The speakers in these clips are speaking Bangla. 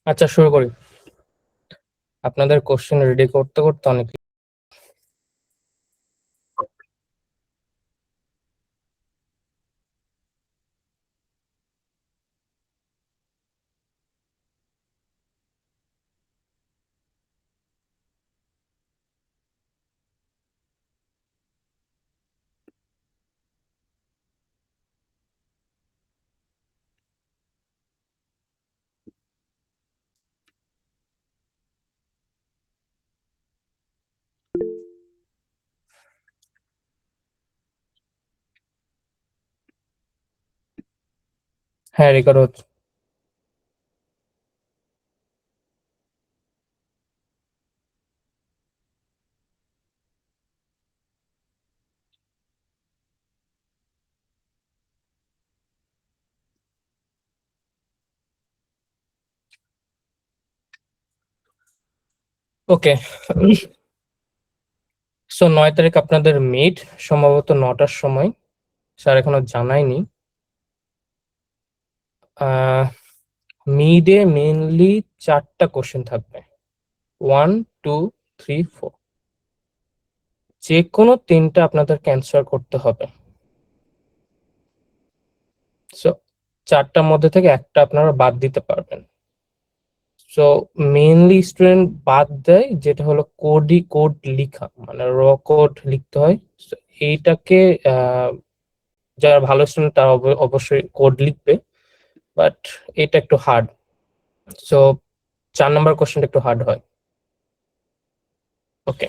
আচ্ছা, শুরু করি। আপনাদের কোশ্চেন রেডি করতে করতে অনেক। হ্যাঁ, রেকর্ড হচ্ছে। ওকে, সো 9 তারিখ আপনাদের মিট, সম্ভবত 9টার সময়। স্যার এখনো জানায়নি। মিডে মেইনলি 4টা কোশ্চেন থাকবে, 1, 2, 3, 4। যে কোনো 3টা আপনাদেরকে অ্যান্সার করতে হবে। সো 4টার মধ্যে থেকে একটা আপনারা বাদ দিতে পারবেন। সো মেইনলি স্টুডেন্ট বাদ দেয় যেটা হলো কোড লিখা, মানে র কোড লিখতে হয়। So, এইটাকে যারা ভালো স্টুডেন্ট তারা অবশ্যই কোড লিখবে, বাট এটা একটু হার্ড। সো 4 নম্বর কোশ্চেনটা একটু হার্ড হয়। ওকে,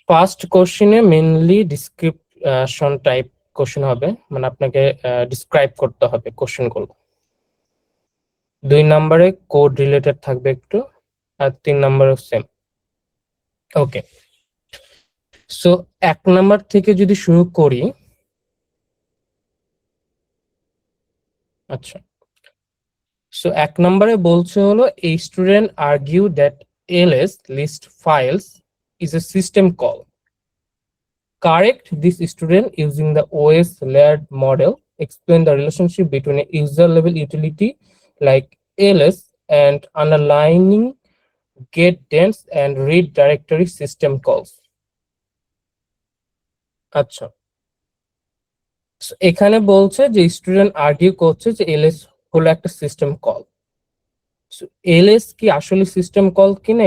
ফার্স্ট কোশ্চেনে মেইনলি ডিসক্রিপশন টাইপ কোশ্চেন হবে, মানে আপনাকে ডিসক্রাইব করতে হবে কোশ্চেনগুলো। 2 নম্বরে কোড রিলেটেড থাকবে একটু, আর 3 নম্বরে সেম। ওকে, সো 1 নম্বর থেকে যদি শুরু করি। আচ্ছা, সো 1 নম্বরে বলছে হলো a student argue that ls list files is a system call. Correct this student using the OS layered model. Explain the relationship between a user level utility like ls and underlining get dents and read directory system calls. আচ্ছা, so এখানে বলছে যে স্টুডেন্ট আর্গিউ করছে যে ls হলো একটা সিস্টেম কল। এলএস কি আসলে সিস্টেম কল কিনা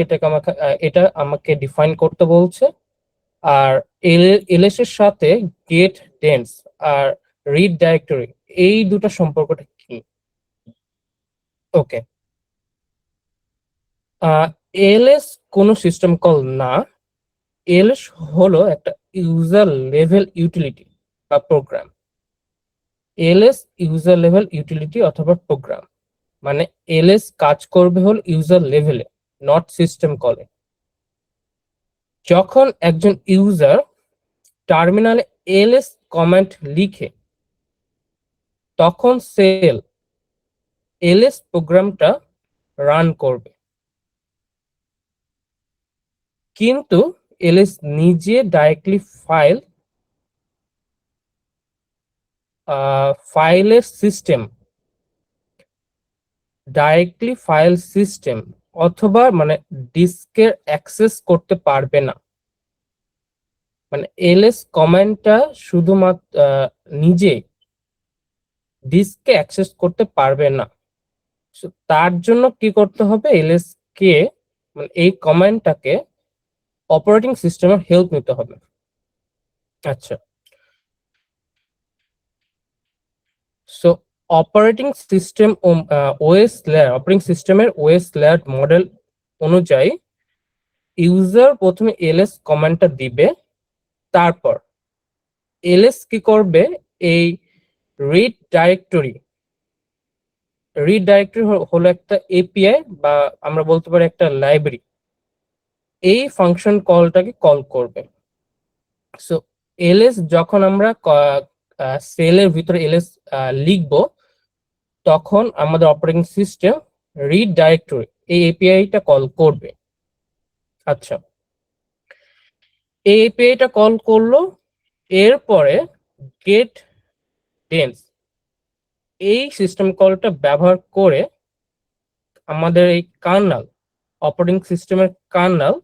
এটা আমাকে ডিফাইন করতে বলছে। আর এলএস এর সাথে গেট টেন্স আর রিড ডাইরেক্টরি, এই দুটো সম্পর্কটা কি? ওকে, এলএস কোনো সিস্টেম কল না। এলএস হলো একটা ইউজার লেভেল ইউটিলিটি বা program. LS user level utility অথবা প্রোগ্রাম, মানে এলএস কাজ করবে হল ইউজার লেভেলে, নট সিস্টেম কলে। যখন একজন ইউজার টার্মিনালে এলএস কমান্ড লিখে, তখন সেল এলএস প্রোগ্রামটা রান করবে, কিন্তু এলএস নিজে ডাইরেক্টলি ফাইলের সিস্টেম, অথবা মানে ডিস্কের অ্যাক্সেস করতে পারবে না। মানে এলএস কমান্ডটা শুধুমাত্র নিজে ডিস্কে অ্যাক্সেস করতে পারবে না। So, তার জন্য কি করতে হবে, এলএস কে মানে এই কমান্ডটাকে অপারেটিং সিস্টেমের হেল্প নিতে হবে। আচ্ছা, সো অপারেটিং সিস্টেমের ওএস লেয়ার মডেল অনুযায়ী ইউজার প্রথমে এলএস কমান্ডটা দিবে, তারপর এলএস কি করবে, এই রিড ডাইরেক্টরি হলো একটা এপিআই বা আমরা বলতে পারি একটা লাইব্রেরি, এই ফাংশন কলটাকে কল করবে। সো এলএস যখন আমরা সেলের ভিতরে এলএস লিখবো, তখন আমাদের অপারেটিং সিস্টেম রিড ডাইরেক্টরি এই এপিআইটা কল করবে। আচ্ছা, এই এপিআইটা কল করলো, এরপরে গেট ডেন্স এই সিস্টেম কলটা ব্যবহার করে আমাদের এই কার্নাল, অপারেটিং সিস্টেমের কার্নাল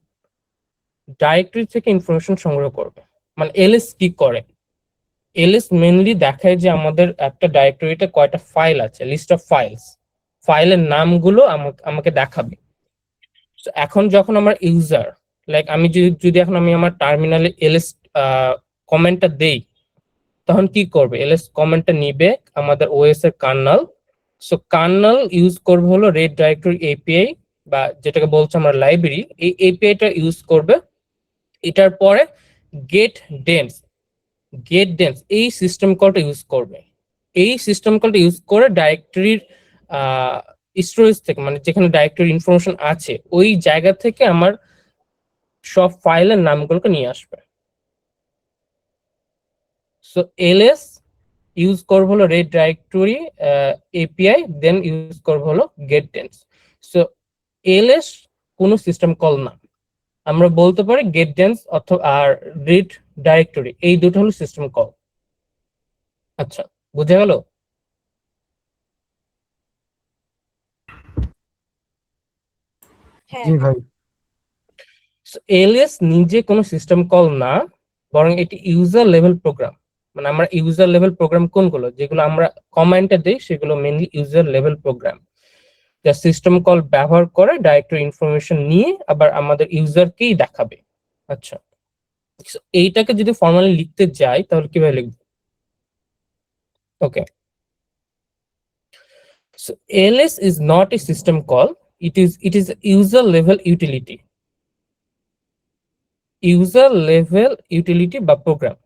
ডাইরেক্টরি থেকে ইনফরমেশন সংগ্রহ করবে। মানে এলএস কি করে, এলএস মেইনলি দেখায় যে আমাদের একটা ডাইরেক্টরিতে কয়টা ফাইল আছে, লিস্ট অফ ফাইলস, ফাইলের নামগুলো আমাকে দেখাবে। এখন যখন আমার ইউজার, লাইক আমি যদি এখন আমি আমার টার্মিনালে এলএস কমেন্টটা দেই, তখন কি করবে, এলএস কমেন্টটা নিবে আমাদের ওএস এর কার্নাল। সো কার্নাল ইউজ করবে হলো রেড ডাইরেক্টরি এপিআই, বা যেটাকে বলছে আমরা লাইব্রেরি, এই এপিআইটা ইউজ করবে। এটার পরে গেট ডেন্স, এই সিস্টেম কলটা ইউজ করবে। এই সিস্টেম কলটা ইউজ করে ডাইরেক্টরির স্টোরেজ থেকে, মানে যেখানে ডাইরেক্টরি ইনফরমেশন আছে ওই জায়গা থেকে আমার সব ফাইলের নামগুলোকে নিয়ে আসবে। সো এলএস ইউজ করবো হলো read directory API, then use করবো হলো গেট ডেন্স। সো এলএস কোনো সিস্টেম কল না, আমরা বলতে পারি গেট ডেন্স অথবা আর রিড ডাইরেক্টরি, এই দুটো হলো সিস্টেম কল। আচ্ছা, বুঝে গেল? জি ভাই। এলএস নিজে কোনো সিস্টেম কল না, বরং এটি ইউজার লেভেল প্রোগ্রাম। মানে আমরা ইউজার লেভেল প্রোগ্রাম কোনগুলো, যেগুলো আমরা কমান্ডে দেই সেগুলো মেইনলি ইউজার লেভেল প্রোগ্রাম, যা সিস্টেম কল ব্যবহার করে ডাইরেক্টরি ইনফরমেশন নিয়ে আবার আমাদের ইউজারকেই দেখাবে। আচ্ছা, এইটাকে যদি ফর্মালি লিখতে যাই তাহলে কিভাবে লিখবো? ওকে, so ls is not a system call, it is a user level utility, user level utility বা program,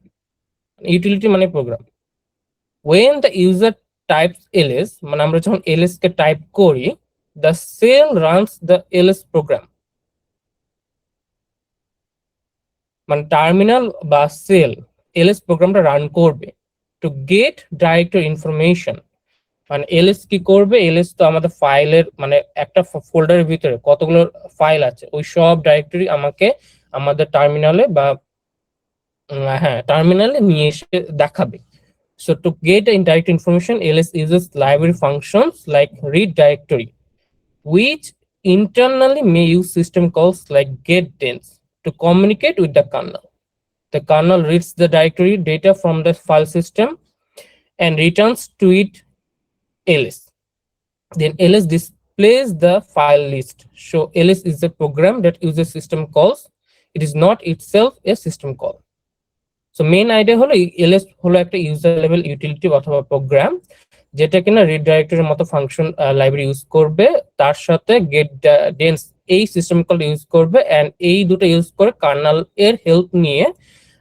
utility মানে program। when the user types ls, মানে আমরা যখন ls কে টাইপ করি, the shell runs the ls program, মানে টার্মিনাল বা সেল এলএস প্রোগ্রামটা রান করবে টু গেট ডাইরেক্টরি ইনফরমেশন। মানে এলএস কি করবে, এলএস তো আমাদের ফাইলের, মানে একটা ফোল্ডারের ভিতরে কতগুলো ফাইল আছে ওই সব ডাইরেক্টরি আমাকে আমাদের টার্মিনালে বা হ্যাঁ টার্মিনালে নিয়ে এসে দেখাবে। So to get indirect information, ls uses library functions like read directory, which internally may use system calls like getDens to communicate with the kernel. The kernel reads the directory data from the file system and returns to it ls. Then ls displays the file list. So ls is a program that uses system calls. It is not itself a system call. So main idea হলো ls হলো একটা ইউজার লেভেল ইউটিলিটি অথবা প্রোগ্রাম, যেটা কিনা রিড ডাইরেক্টরির মতো ফাংশন লাইব্রেরি ইউজ করবে, তার সাথে গেট ডেন্স এই সিস্টেম কল ইউজ করবে, এন্ড এই দুটো ইউজ করে কার্নাল এর হেল্প নিয়ে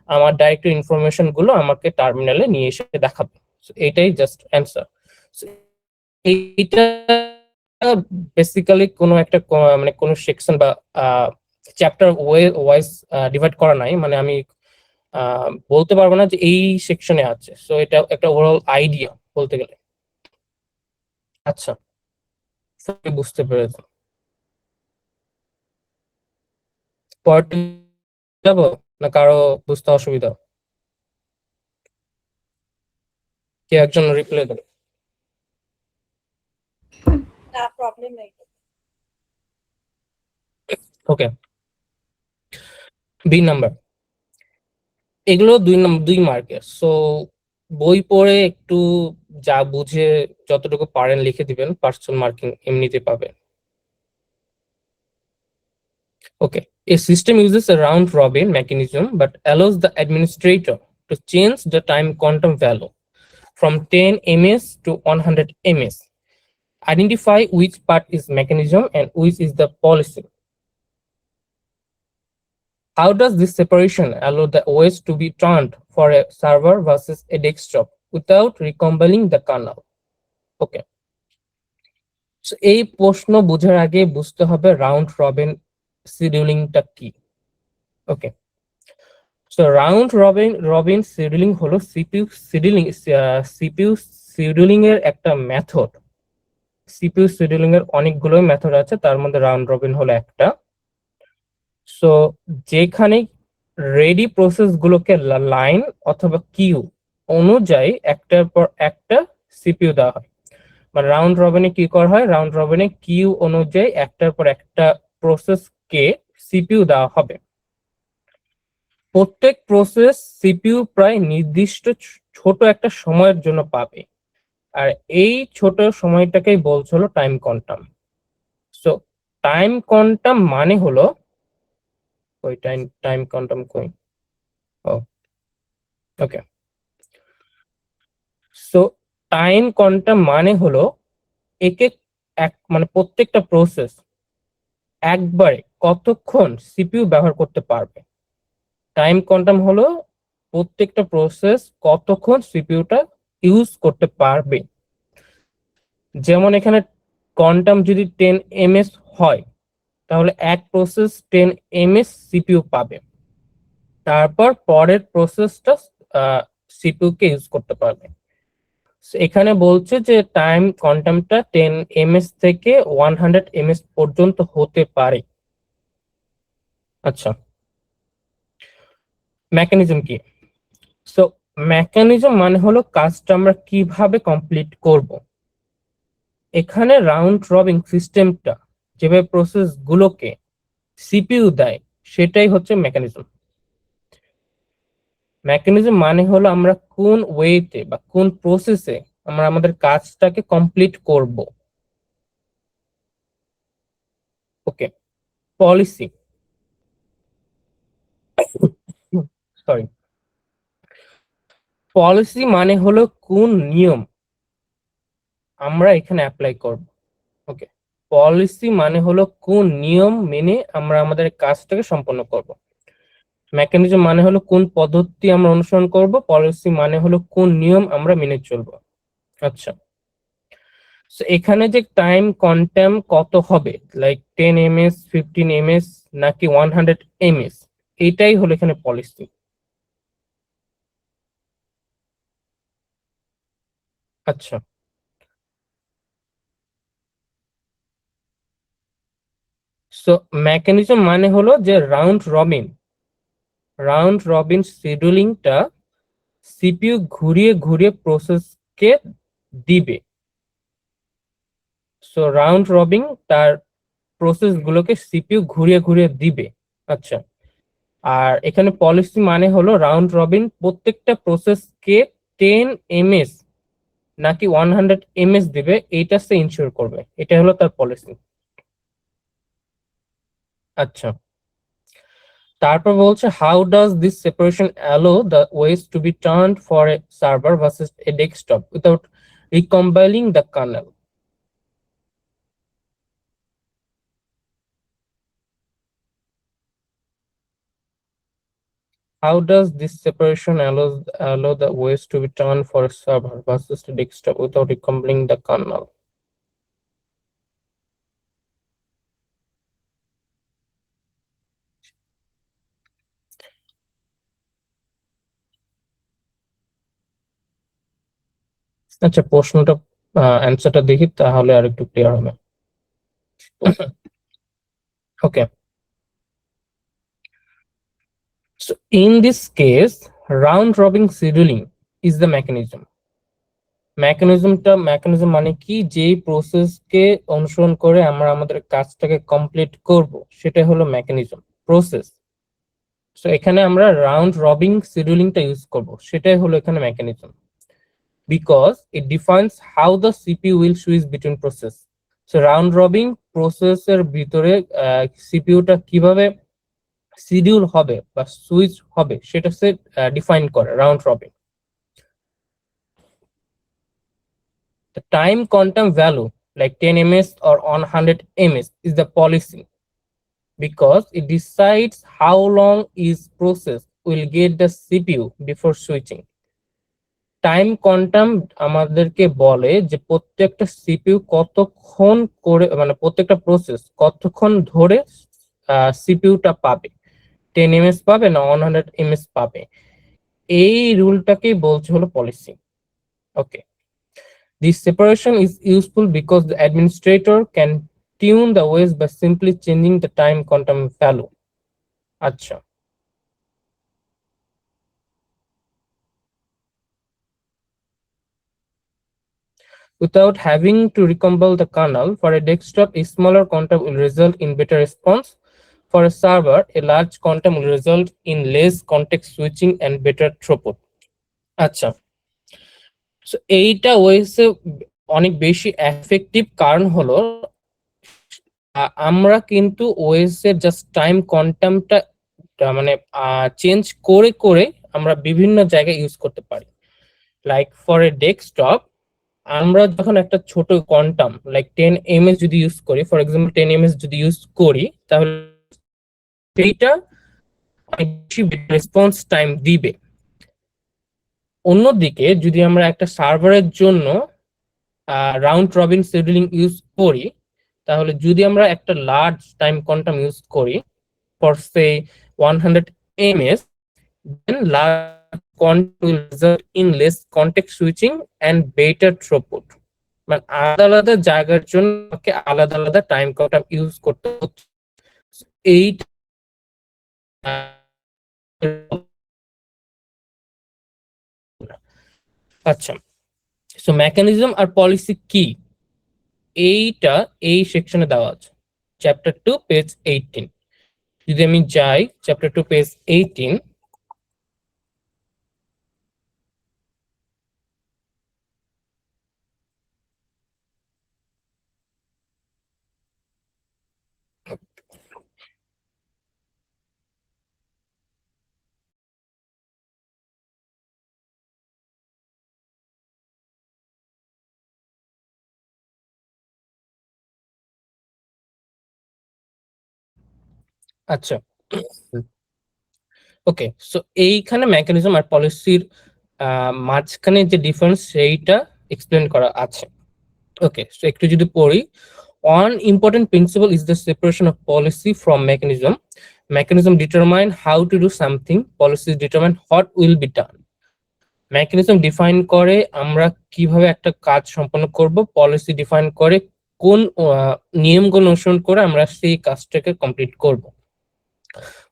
আমার ডাইরেক্টরি ইনফরমেশন গুলো আমাকে টার্মিনালে নিয়ে এসে দেখাবে। এইটাই জাস্ট অ্যান্সার। এইটা বেসিক্যালি কোনো একটা মানে কোনো সেকশন বা চ্যাপ্টার ওয়াইজ ডিভাইড করা নাই, মানে আমি বলতে পারবো না যে এই সেকশনে আছে। সো এটা একটা ওভারঅল আইডিয়া বলতে গেলে। আচ্ছা, বুঝতে পেরেছি। পরেরটা যাবো না কারো বুঝতে অসুবিধা? কে একজন রিপ্লাই দেবে? না প্রবলেম নাই। ওকে, বি নাম্বার, এগুলো দুই মার্কের। সো বই পড়ে একটু যা বুঝে যতটুকু পারেন লিখে দিবেন, পার্সোনাল মার্কিং এমনিতে পাবেন। Okay, a system uses a round robin mechanism but allows the administrator to change the time quantum value from 10 ms to 100 ms. Identify which part is mechanism and which is the policy. How does this separation allow the OS to be turned for a server versus a desktop without recompiling the kernel? Okay, so এই প্রশ্ন বোঝার আগে বুঝতে হবে রাউন্ড রবিন শিডিউলিংটা কি। ওকে, সো রাউন্ড রবিন শিডিউলিং হলো সিপিইউ শিডিউলিং এর একটা মেথড। সিপিইউ শিডিউলিং এর অনেকগুলো মেথড আছে, তার মধ্যে রাউন্ড রবিন হলো একটা। সো যেখানে রেডি প্রসেস গুলোকে লাইন অথবা কিউ অনুযায়ী একটার পর একটা সিপিইউ দেওয়া হয়। মানে রাউন্ড রবিনে কি করা হয়, রাউন্ড রবিনে কিউ অনুযায়ী একটার পর একটা প্রসেসকে সিপিইউ দেওয়া হবে। প্রত্যেক প্রসেস সিপিইউ প্রায় নির্দিষ্ট ছোট একটা সময়ের জন্য পাবে, আর এই ছোট সময়টাকেই বলছে হলো time quantum. So time quantum মানে হলো, ওই টাইম টাইম কোয়ান্টাম কই, ও ওকে। সো টাইম কোয়ান্টাম মানে হলো একে এক মানে প্রত্যেকটা প্রসেস একবারে কতক্ষণ সিপিইউ ব্যবহার করতে পারবে। টাইম কোয়ান্টাম হলো প্রত্যেকটা প্রসেস কতক্ষণ সিপিইউটা ইউজ করতে পারবে। যেমন এখানে কোয়ান্টাম যদি 10 ms হয়, তাহলে এক প্রসেস 10 ms সিপিইউ পাবে, তারপর পরের প্রসেসটা সিপিইউ কে ইউজ করতে পারবে। এখানে বলছে যে টাইম কোয়ান্টামটা 10 ms থেকে 100 ms পর্যন্ত হতে পারে। আচ্ছা, মেকানিজম কি? সো মেকানিজম মানে হলো কাজটা আমরা কিভাবে কমপ্লিট করব। এখানে রাউন্ড রবিন সিস্টেমটা যেভাবে প্রসেস গুলোকে সিপিইউ দেয়, সেটাই হচ্ছে মেকানিজম। মেকানিজম মানে হলো আমরা কোন ওয়েতে বা কোন প্রসেসে আমরা আমাদের কাজটাকে কমপ্লিট করব। ওকে, পলিসি, সরি, পলিসি মানে হলো কোন নিয়ম আমরা এখানে অ্যাপ্লাই করব। ওকে, পলিসি মানে হলো কোন নিয়ম মেনে আমরা আমাদের কাজটাকে সম্পন্ন করব। মেকানিজম মানে হলো কোন পদ্ধতি আমরা অনুসরণ করব, পলিসি মানে হলো কোন নিয়ম আমরা মেনে চলবো। আচ্ছা, তো এখানে যে টাইম কোয়ান্টাম কত হবে, লাইক 10 ms, 15 ms নাকি 100 ms, এটাই হলো এখানে পলিসি। আচ্ছা, সো মেকানিজম মানে হলো যে রাউন্ড রবিন শিডিউলিংটা সিপিইউ ঘুরিয়ে ঘুরিয়ে প্রসেসকে দিবে। সো রাউন্ড রবিন তার প্রসেস গুলোকে সিপিইউ ঘুরিয়ে ঘুরিয়ে দিবে। আচ্ছা, আর এখানে পলিসি মানে হলো রাউন্ড রবিন প্রত্যেকটা প্রসেসকে 10 ms নাকি 100 ms দিবে, এইটা সে ইনশিওর করবে, এটা হলো তার পলিসি। আচ্ছা, তারপর বলছে how does this separation allow the ways to be turned for a server versus a desktop without recompiling the kernel. How does this separation allow the OS to be turned for a server versus a desktop without recoupling the kernel? আচ্ছা, প্রশ্নটা অ্যান্সারটা দেখি তাহলে আর একটু ক্লিয়ার হবে। ওকে, so in this case round robin scheduling is the mechanism. Mechanism মানে কি, যেই প্রসেসকে অনুসরণ করে আমরা আমাদের কাজটাকে কমপ্লিট করব, সেটা হলো মেকানিজম, প্রসেস। সো এখানে আমরা রাউন্ড রবিন শিডিউলিংটা ইউজ করব, সেটাই হলো এখানে mechanism, because it defines how the CPU will switch between process. So round robin প্রসেসের ভিতরে সিপিইউটা কিভাবে শিডিউল হবে বা সুইচ হবে সেটা সে ডিফাইন করে round robin. The time quantum value like 10 ms or 100 ms is the policy because it decides how long each process will get the CPU before switching. Time quantum আমাদেরকে বলে যে প্রত্যেকটা সিপিইউ কতক্ষণ করে, মানে প্রত্যেকটা প্রসেস কতক্ষণ ধরে সিপিইউটা পাবে, 10 ms পাবে না 100 ms পাবে। এই রুলটাকেই বলছে হলো policy. Okay, this separation is useful because the administrator can tune the OS by simply changing the time quantum value. আচ্ছা, Without having to recompile the kernel, for a desktop, a smaller quantum will result in better response. For a server, a large quantum will result in less context switching and better throughput. আচ্ছা, সো এইটা ওএসএ অনেক বেশি এফেক্টিভ কারণ হলো আমরা কিন্তু ওএস এর জাস্ট টাইম কোয়ান্টামটা মানে চেঞ্জ করে করে আমরা বিভিন্ন জায়গায় ইউজ করতে পারি। লাইক ফর এ ডেস্কটপ, আমরা যখন একটা ছোট কোয়ান্টাম লাইক 10 ms যদি ইউজ করি, ফর এক্সাম্পল 10 ms যদি ইউজ করি, তাহলে সেইটা অনেক বেশি রেসপন্স টাইম দিবে। অন্যদিকে যদি আমরা একটা সার্ভারের জন্য রাউন্ড রবিন শিডিউলিং ইউজ করি, তাহলে যদি আমরা একটা লার্জ টাইম কোয়ান্টাম ইউজ করি for say 100 ms, then large quantum will result in less context switching and better throughput. মানে আলাদা আলাদা জায়গার জন্য আমাকে আলাদা আলাদা টাইম কোয়ান্টাম ইউজ করতে হচ্ছে। এই আচ্ছা, সো মেকানিজম আর পলিসি কি, এইটা এই সেকশনে দেওয়া আছে, চ্যাপ্টার 2 পেজ 18। যদি আমি যাই চ্যাপ্টার 2 পেজ 18, আচ্ছা ওকে, সো এইখানে মেকানিজম আর পলিসির মাঝখানে যে ডিফারেন্স সেইটা এক্সপ্লেন করা আছে। ওকে, সো একটু যদি পড়ি, one important principle is the separation of policy from mechanism. Mechanism determine how to do something, policies determine what will be done. Mechanism define করে আমরা কিভাবে একটা কাজ সম্পন্ন করব, পলিসি ডিফাইন করে কোন নিয়মগুলো অনুসরণ করে আমরা সেই কাজটাকে কমপ্লিট করব।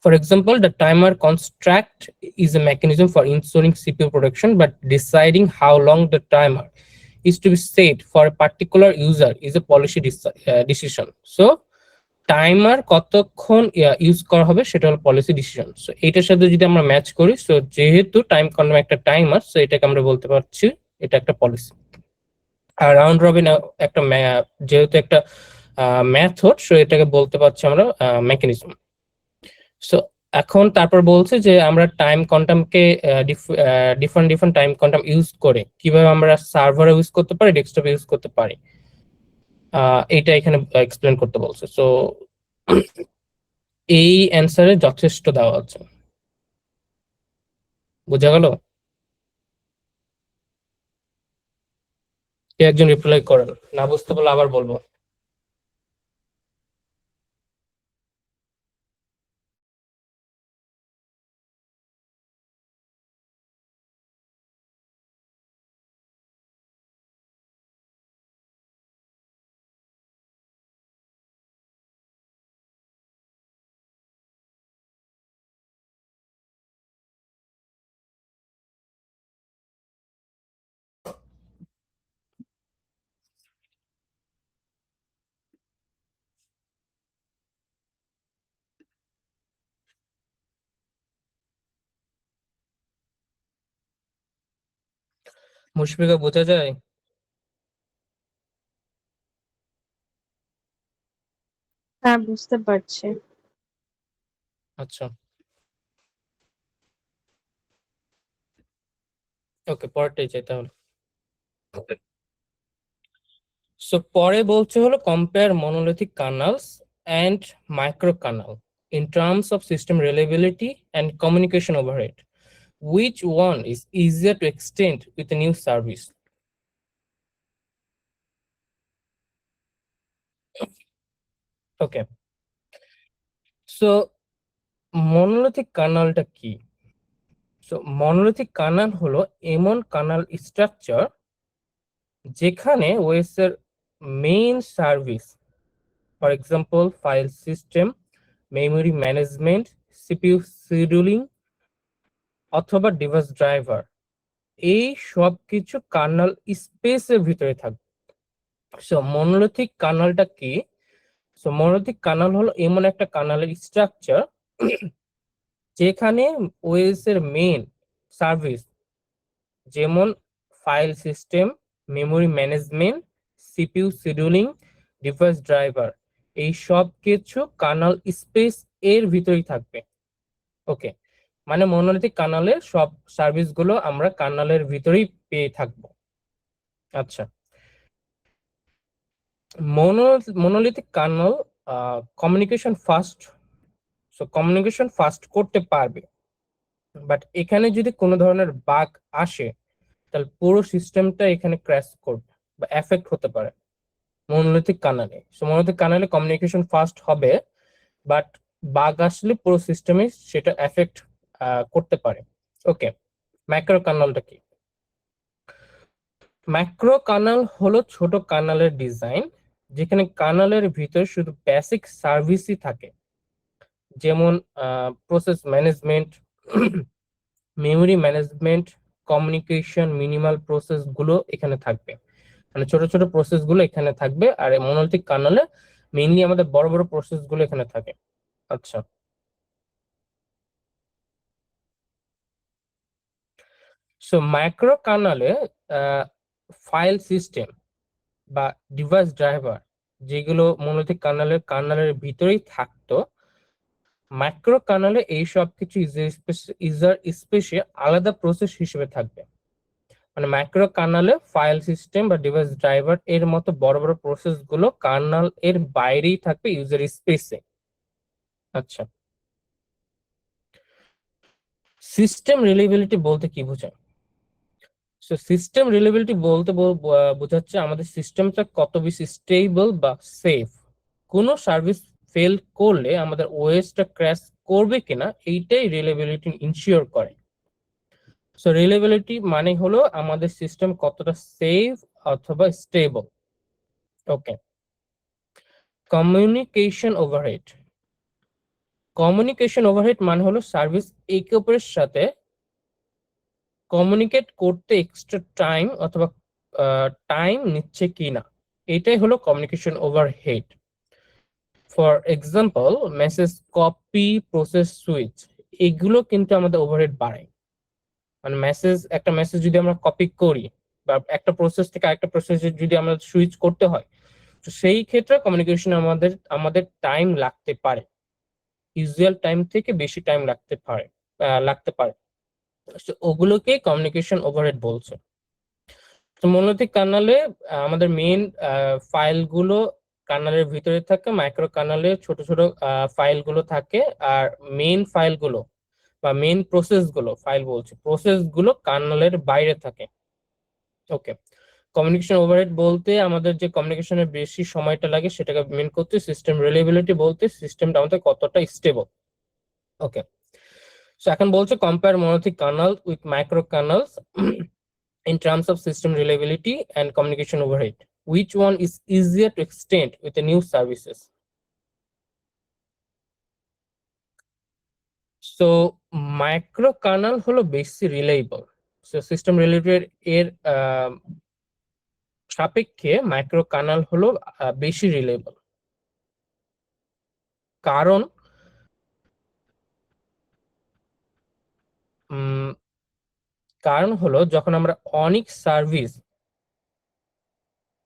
For example, the timer construct is a mechanism for ensuring CPU protection, but deciding how long the timer is to be set for a particular user is a policy decision. So, timer কতক্ষণ ইউজ করা হবে সেটা হলো পলিসি ডিসিশন। সো এটার সাথে যদি আমরা ম্যাচ করি, সো যেহেতু টাইম কনভার্ট একটা টাইমার, সো এটাকে আমরা বলতে পারছি এটা একটা পলিসি। আর রাউন্ড রবিন একটা যেহেতু একটা মেথড, সো এটাকে বলতে পারছি আমরা মেকানিজম। সো এখন তারপর বলছে যে আমরা টাইম কোয়ান্টামকে different different time quantum use করে কিভাবে আমরা সার্ভারে ইউজ করতে পারি, ডেস্কটপে ইউজ করতে পারি, এটা এখানে এক্সপ্লেন করতে বলছে। সো এই অ্যান্সারে যথেষ্ট দেওয়া আছে, বোঝা গেল? কে একজন রিপ্লাই করেন, না বুঝতে পারলে আবার বলবো। মুশফিকা বোঝা যায়? হ্যাঁ, বুঝতে পারছি। আচ্ছা ওকে, পরেরটাই চাই তাহলে। সো পরে বলছে হলো compare monolithic kernels and micro kernel in terms of system reliability and communication overhead, which one is easier to extend with a new service? Okay, so monolithic কার্নেলটা কি? সো মনোলিথিক কার্নেল হলো এমন কার্নেল স্ট্রাকচার যেখানে ওএস এর main service, for example file system, memory management, CPU scheduling অথবা ডিভাইস ড্রাইভার, এই সব কিছু কার্নেল স্পেসের ভিতরে থাকবে। সো মনোলিথিক কানালটা কি? সো মনোলিথিক কানাল হলো এমন একটা কানালের স্ট্রাকচার যেখানে ওএস এর মেইন সার্ভিস যেমন file system, memory management, CPU scheduling, device driver, এই সব কিছু কার্নেল স্পেস এর ভিতরেই থাকবে। ওকে, মানে মনোলিথিক কার্নেলের সব সার্ভিসগুলো আমরা কার্নেলের ভিতরেই পেয়ে থাকবো। আচ্ছা, monolithic kernel communication fast, so communication fast করতে পারবে, বাট এখানে যদি কোনো ধরনের বাগ আসে তাহলে পুরো সিস্টেমটা এখানে ক্র্যাশ করবে বা এফেক্ট হতে পারে মনোলিথিক কানালে। সো মনোলিথিক কানালে কমিউনিকেশন ফাস্ট হবে, বাট বাগ আসলে পুরো সিস্টেমে সেটা এফেক্ট করতে পারে। ওকে, ম্যাক্রো কানালটা কি? ম্যাক্রো কানাল হলো ছোট কানালের ডিজাইন যেখানে কানালের ভিতর শুধু বেসিক সার্ভিসই থাকে, যেমন process management, memory management, communication, minimal process গুলো এখানে থাকবে। মানে ছোট ছোট প্রসেস গুলো এখানে থাকবে, আর মনোলিথিক কার্নেলে মেইনলি আমাদের বড় বড় প্রসেস গুলো এখানে থাকে। আচ্ছা, সো মাইক্রো কার্নেলে ফাইল সিস্টেম বা ডিভাইস ড্রাইভার যেগুলো মনোলিথিক কার্নেলের ভিতরেই থাকতো, মাইক্রো কার্নেলে এই সব কিছু ইউজার স্পেসে আলাদা প্রসেস হিসেবে থাকবে। মানে মাইক্রো কার্নেলে ফাইল সিস্টেম বা ডিভাইস ড্রাইভার এর মতো বড় বড় প্রসেস গুলো কার্নেল এর বাইরেই থাকবে ইউজার স্পেসে। আচ্ছা, সিস্টেম রিলায়েবিলিটি বলতে কি বোঝায়? সো সিস্টেম রিলায়েবিলিটি বলতে বোঝাচ্ছে আমাদের সিস্টেমটা কত বেশি স্টেবল বা সেফ। কোনো সার্ভিস ফেল করলে আমাদের ওএসটা ক্র্যাশ করবে কিনা এইটাই রিলায়েবিলিটি ইনশিওর করে। সো রিলায়েবিলিটি মানে হলো আমাদের সিস্টেম কতটা সেফ অথবা স্টেবল। ওকে, কমিউনিকেশন ওভারহেড। কমিউনিকেশন ওভারহেড মানে হলো সার্ভিস একে অপরের সাথে কমিউনিকেট করতে এক্সট্রা টাইম অথবা টাইম নিচ্ছে কিনা, এটাই হলো communication overhead. For example message copy, process switch, এগুলো কিন্তু আমাদের ওভারহেড বাড়ায়। মানে একটা মেসেজ যদি আমরা কপি করি বা একটা প্রসেস থেকে আরেকটা প্রসেসে যদি আমরা সুইচ করতে হয়, তো সেই ক্ষেত্রে কমিউনিকেশন আমাদের টাইম লাগতে পারে, ইউজুয়াল টাইম থেকে বেশি টাইম লাগতে পারে। তো ওগুলোকে কমিউনিকেশন ওভারহেড বলছে। তো মনোলিথিক কার্নেলে আমাদের মেইন ফাইলগুলো কার্নেলের ভিতরে থাকে, মাইক্রো কার্নেলে ছোট ছোট ফাইলগুলো থাকে, আর মেইন ফাইলগুলো বা মেইন প্রসেসগুলো কার্নেলের বাইরে থাকে। ওকে, কমিউনিকেশন ওভারহেড বলতে আমাদের যে কমিউনিকেশনের বেশি সময়টা লাগে সেটাকে মেন করতে, সিস্টেম রিলায়েবিলিটি বলতে সিস্টেমটা আমাদের কতটা স্টেবল। ওকে, সো এখন বলছে compare monolithic kernel with micro kernels in terms of system reliability and communication overhead. Which one is easier to extend with the new services? So micro kernel হলো বেশি রিলায়েবল। সো সিস্টেম রিলেটেড এর সাপেক্ষে মাইক্রো কার্নেল হলো বেশি রিলায়েবল। কারণ উম, কারণ হলো যখন আমরা অনেক সার্ভিস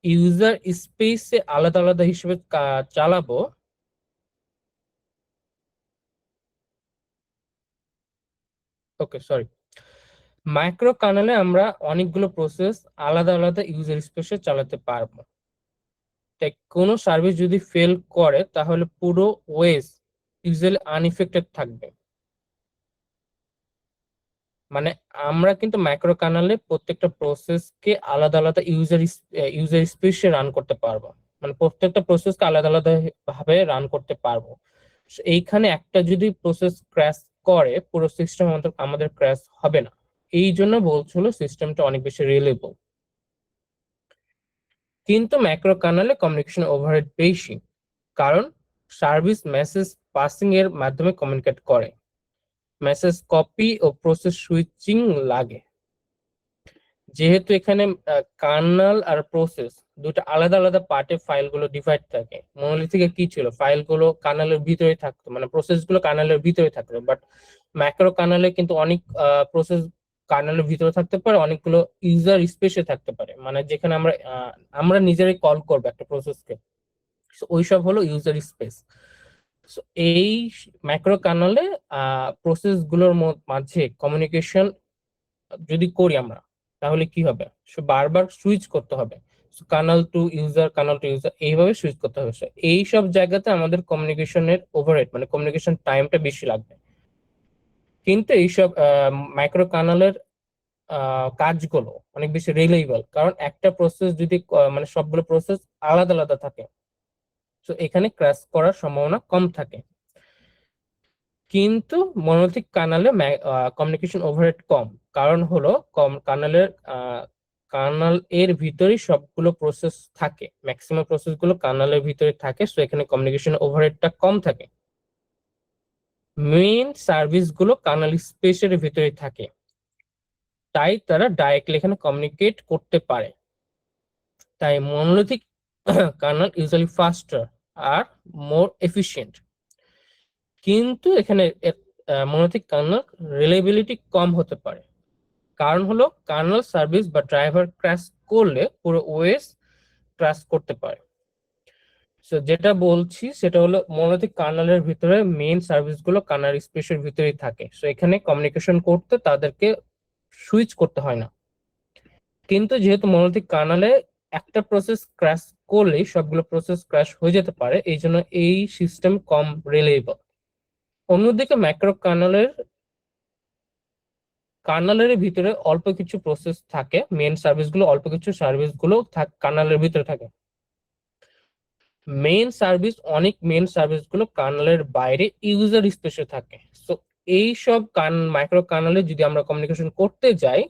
ইউজার স্পেসে আলাদা আলাদা হিসেবে চালাবো, ওকে সরি, মাইক্রো কার্নেলে আমরা অনেকগুলো প্রসেস আলাদা আলাদা ইউজার স্পেসে চালাতে পারবো। তাই কোনো সার্ভিস যদি ফেল করে তাহলে পুরো ওএস ইউজুয়ালি আনইফেক্টেড থাকবে। মানে আমরা কিন্তু মাইক্রো কার্নেলে প্রত্যেকটা প্রসেসকে আলাদা আলাদা ইউজার স্পেসে রান করতে পারবো, মানে প্রত্যেকটা প্রসেসকে আলাদা আলাদা ভাবে রান করতে পারবো। এইখানে একটা যদি প্রসেস ক্র্যাশ করে পুরো সিস্টেম আমাদের ক্র্যাশ হবে না। এই জন্য বলছিল সিস্টেমটা অনেক বেশি রিলায়েবল। কিন্তু ম্যাক্রো কার্নেলে কমিউনিকেশন ওভারহেড বেশি, কারণ সার্ভিস মেসেজ পাসিং এর মাধ্যমে কমিউনিকেট করে, মেসেজ কপি ও প্রসেস সুইচিং লাগে। যেহেতু এখানে কার্নাল আর প্রসেস দুটো আলাদা আলাদা পার্টে ফাইলগুলো ডিভাইড থাকে, মনোলিথিকে কি ছিল, ফাইলগুলো কার্নালের ভিতরে থাকতো, মানে প্রসেসগুলো কার্নালের ভিতরে থাকতো, বাট ম্যাক্রো কার্নালে কিন্তু অনেক প্রসেস কার্নালের ভিতরে থাকতে পারে, অনেকগুলো ইউজার স্পেসে থাকতে পারে, মানে যেখানে আমরা নিজেরাই কল করবো একটা প্রসেসকে, ওইসব হলো ইউজার স্পেস। এই ম্যাক্রো কার্নালে প্রসেস গুলোর মাঝে কমিউনিকেশন যদি করি আমরা, তাহলে কি হবে, বারবার সুইচ করতে হবে, kernel to user, kernel to user, এইভাবে সুইচ করতে হবে। এই সব জায়গাতে আমাদের কমিউনিকেশনের ওভারহেড মানে কমিউনিকেশন টাইমটা বেশি লাগবে। কিন্তু এইসব মাইক্রো কার্নালের কাজগুলো অনেক বেশি রিলায়েবল, কারণ একটা প্রসেস যদি মানে সবগুলো প্রসেস আলাদা আলাদা থাকে, তো এখানে ক্র্যাশ করার সম্ভাবনা কম থাকে। কিন্তু মনোলিথিক কার্নালে কমিউনিকেশন ওভারহেড কম, কারণ হলো কার্নাল এর ভিতরেই সবগুলো প্রসেস থাকে, ম্যাক্সিমাম প্রসেস গুলো কার্নালের ভিতরে থাকে, সো এখানে কমিউনিকেশন ওভারহেডটা কম থাকে। মেইন সার্ভিস গুলো কার্নাল স্পেসের ভিতরে থাকে, তাই তারা ডাইরেক্টলি এখানে কমিউনিকেট করতে পারে। তাই মনোলিথিক কার্নাল ইউজুয়ালি ফাস্টার আর মোর এফিশিয়েন্ট। কিন্তু এখানে মনোলিথিক কার্নাল রিলায়েবিলিটি কম হতে পারে, কারণ হলো কার্নাল সার্ভিস বা ড্রাইভার ক্র্যাশ করলে পুরো ওএস ক্র্যাশ করতে পারে। সো যেটা বলছি সেটা হলো মনোলিথিক কার্নালের ভিতরে মেইন সার্ভিসগুলো কার্নাল স্পেসের ভিতরেই থাকে, সো এখানে কমিউনিকেশন করতে তাদেরকে সুইচ করতে হয় না। কিন্তু যেহেতু মনোলিথিক কার্নালে একটা প্রসেস ক্র্যাশ করলেই সবগুলো প্রসেস ক্র্যাশ হয়ে যেতে পারে, এই জন্য এই সিস্টেম কম রিলায়েবল। অন্যদিকে ম্যাক্রো কার্নালের ভিতরে অল্প কিছু প্রসেস থাকে, মেইন সার্ভিসগুলো অল্প কিছু সার্ভিসগুলো কার্নালের ভিতরে থাকে। অনেক মেইন সার্ভিসগুলো কার্নালের বাইরে ইউজার স্পেসে থাকে। সো এই সব মাইক্রো কার্নালে যদি আমরা কমিউনিকেশন করতে যাই,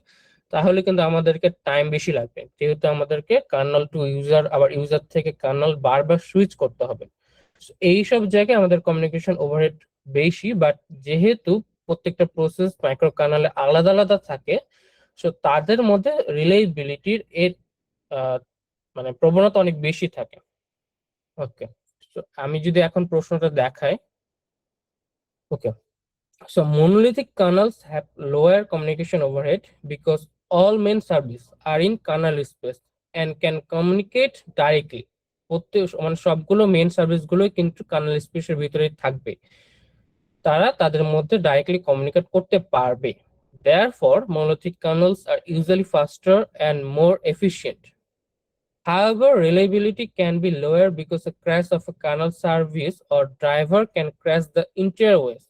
তাহলে কিন্তু আমাদেরকে টাইম বেশি লাগবে, যেহেতু আমাদেরকে কার্নাল টু ইউজার, আবার ইউজার থেকে কার্নাল বারবার সুইচ করতে হবে। এই সব জায়গায় আমাদের কমিউনিকেশন ওভারহেড বেশি, বাট যেহেতু প্রত্যেকটা প্রসেস মাইক্রো কার্নালে আলাদা আলাদা থাকে, সো তাদের মধ্যে রিলায়েবিলিটির মানে প্রবণতা অনেক বেশি থাকে। ওকে, আমি যদি এখন প্রশ্নটা দেখাই। ওকে, so monolithic kernels have lower communication overhead because all main service are in kernel space and can communicate directly. মানে সবগুলো মেইন সার্ভিস গুলোই কিন্তু কার্নেল স্পেসের ভিতরে থাকবে, তারা তাদের মধ্যে ডাইরেক্টলি কমিউনিকেট করতে পারবে। Therefore, monolithic kernels are usually faster and more efficient. However, reliability can be lower because a crash of a kernel service or driver can crash the entire OS.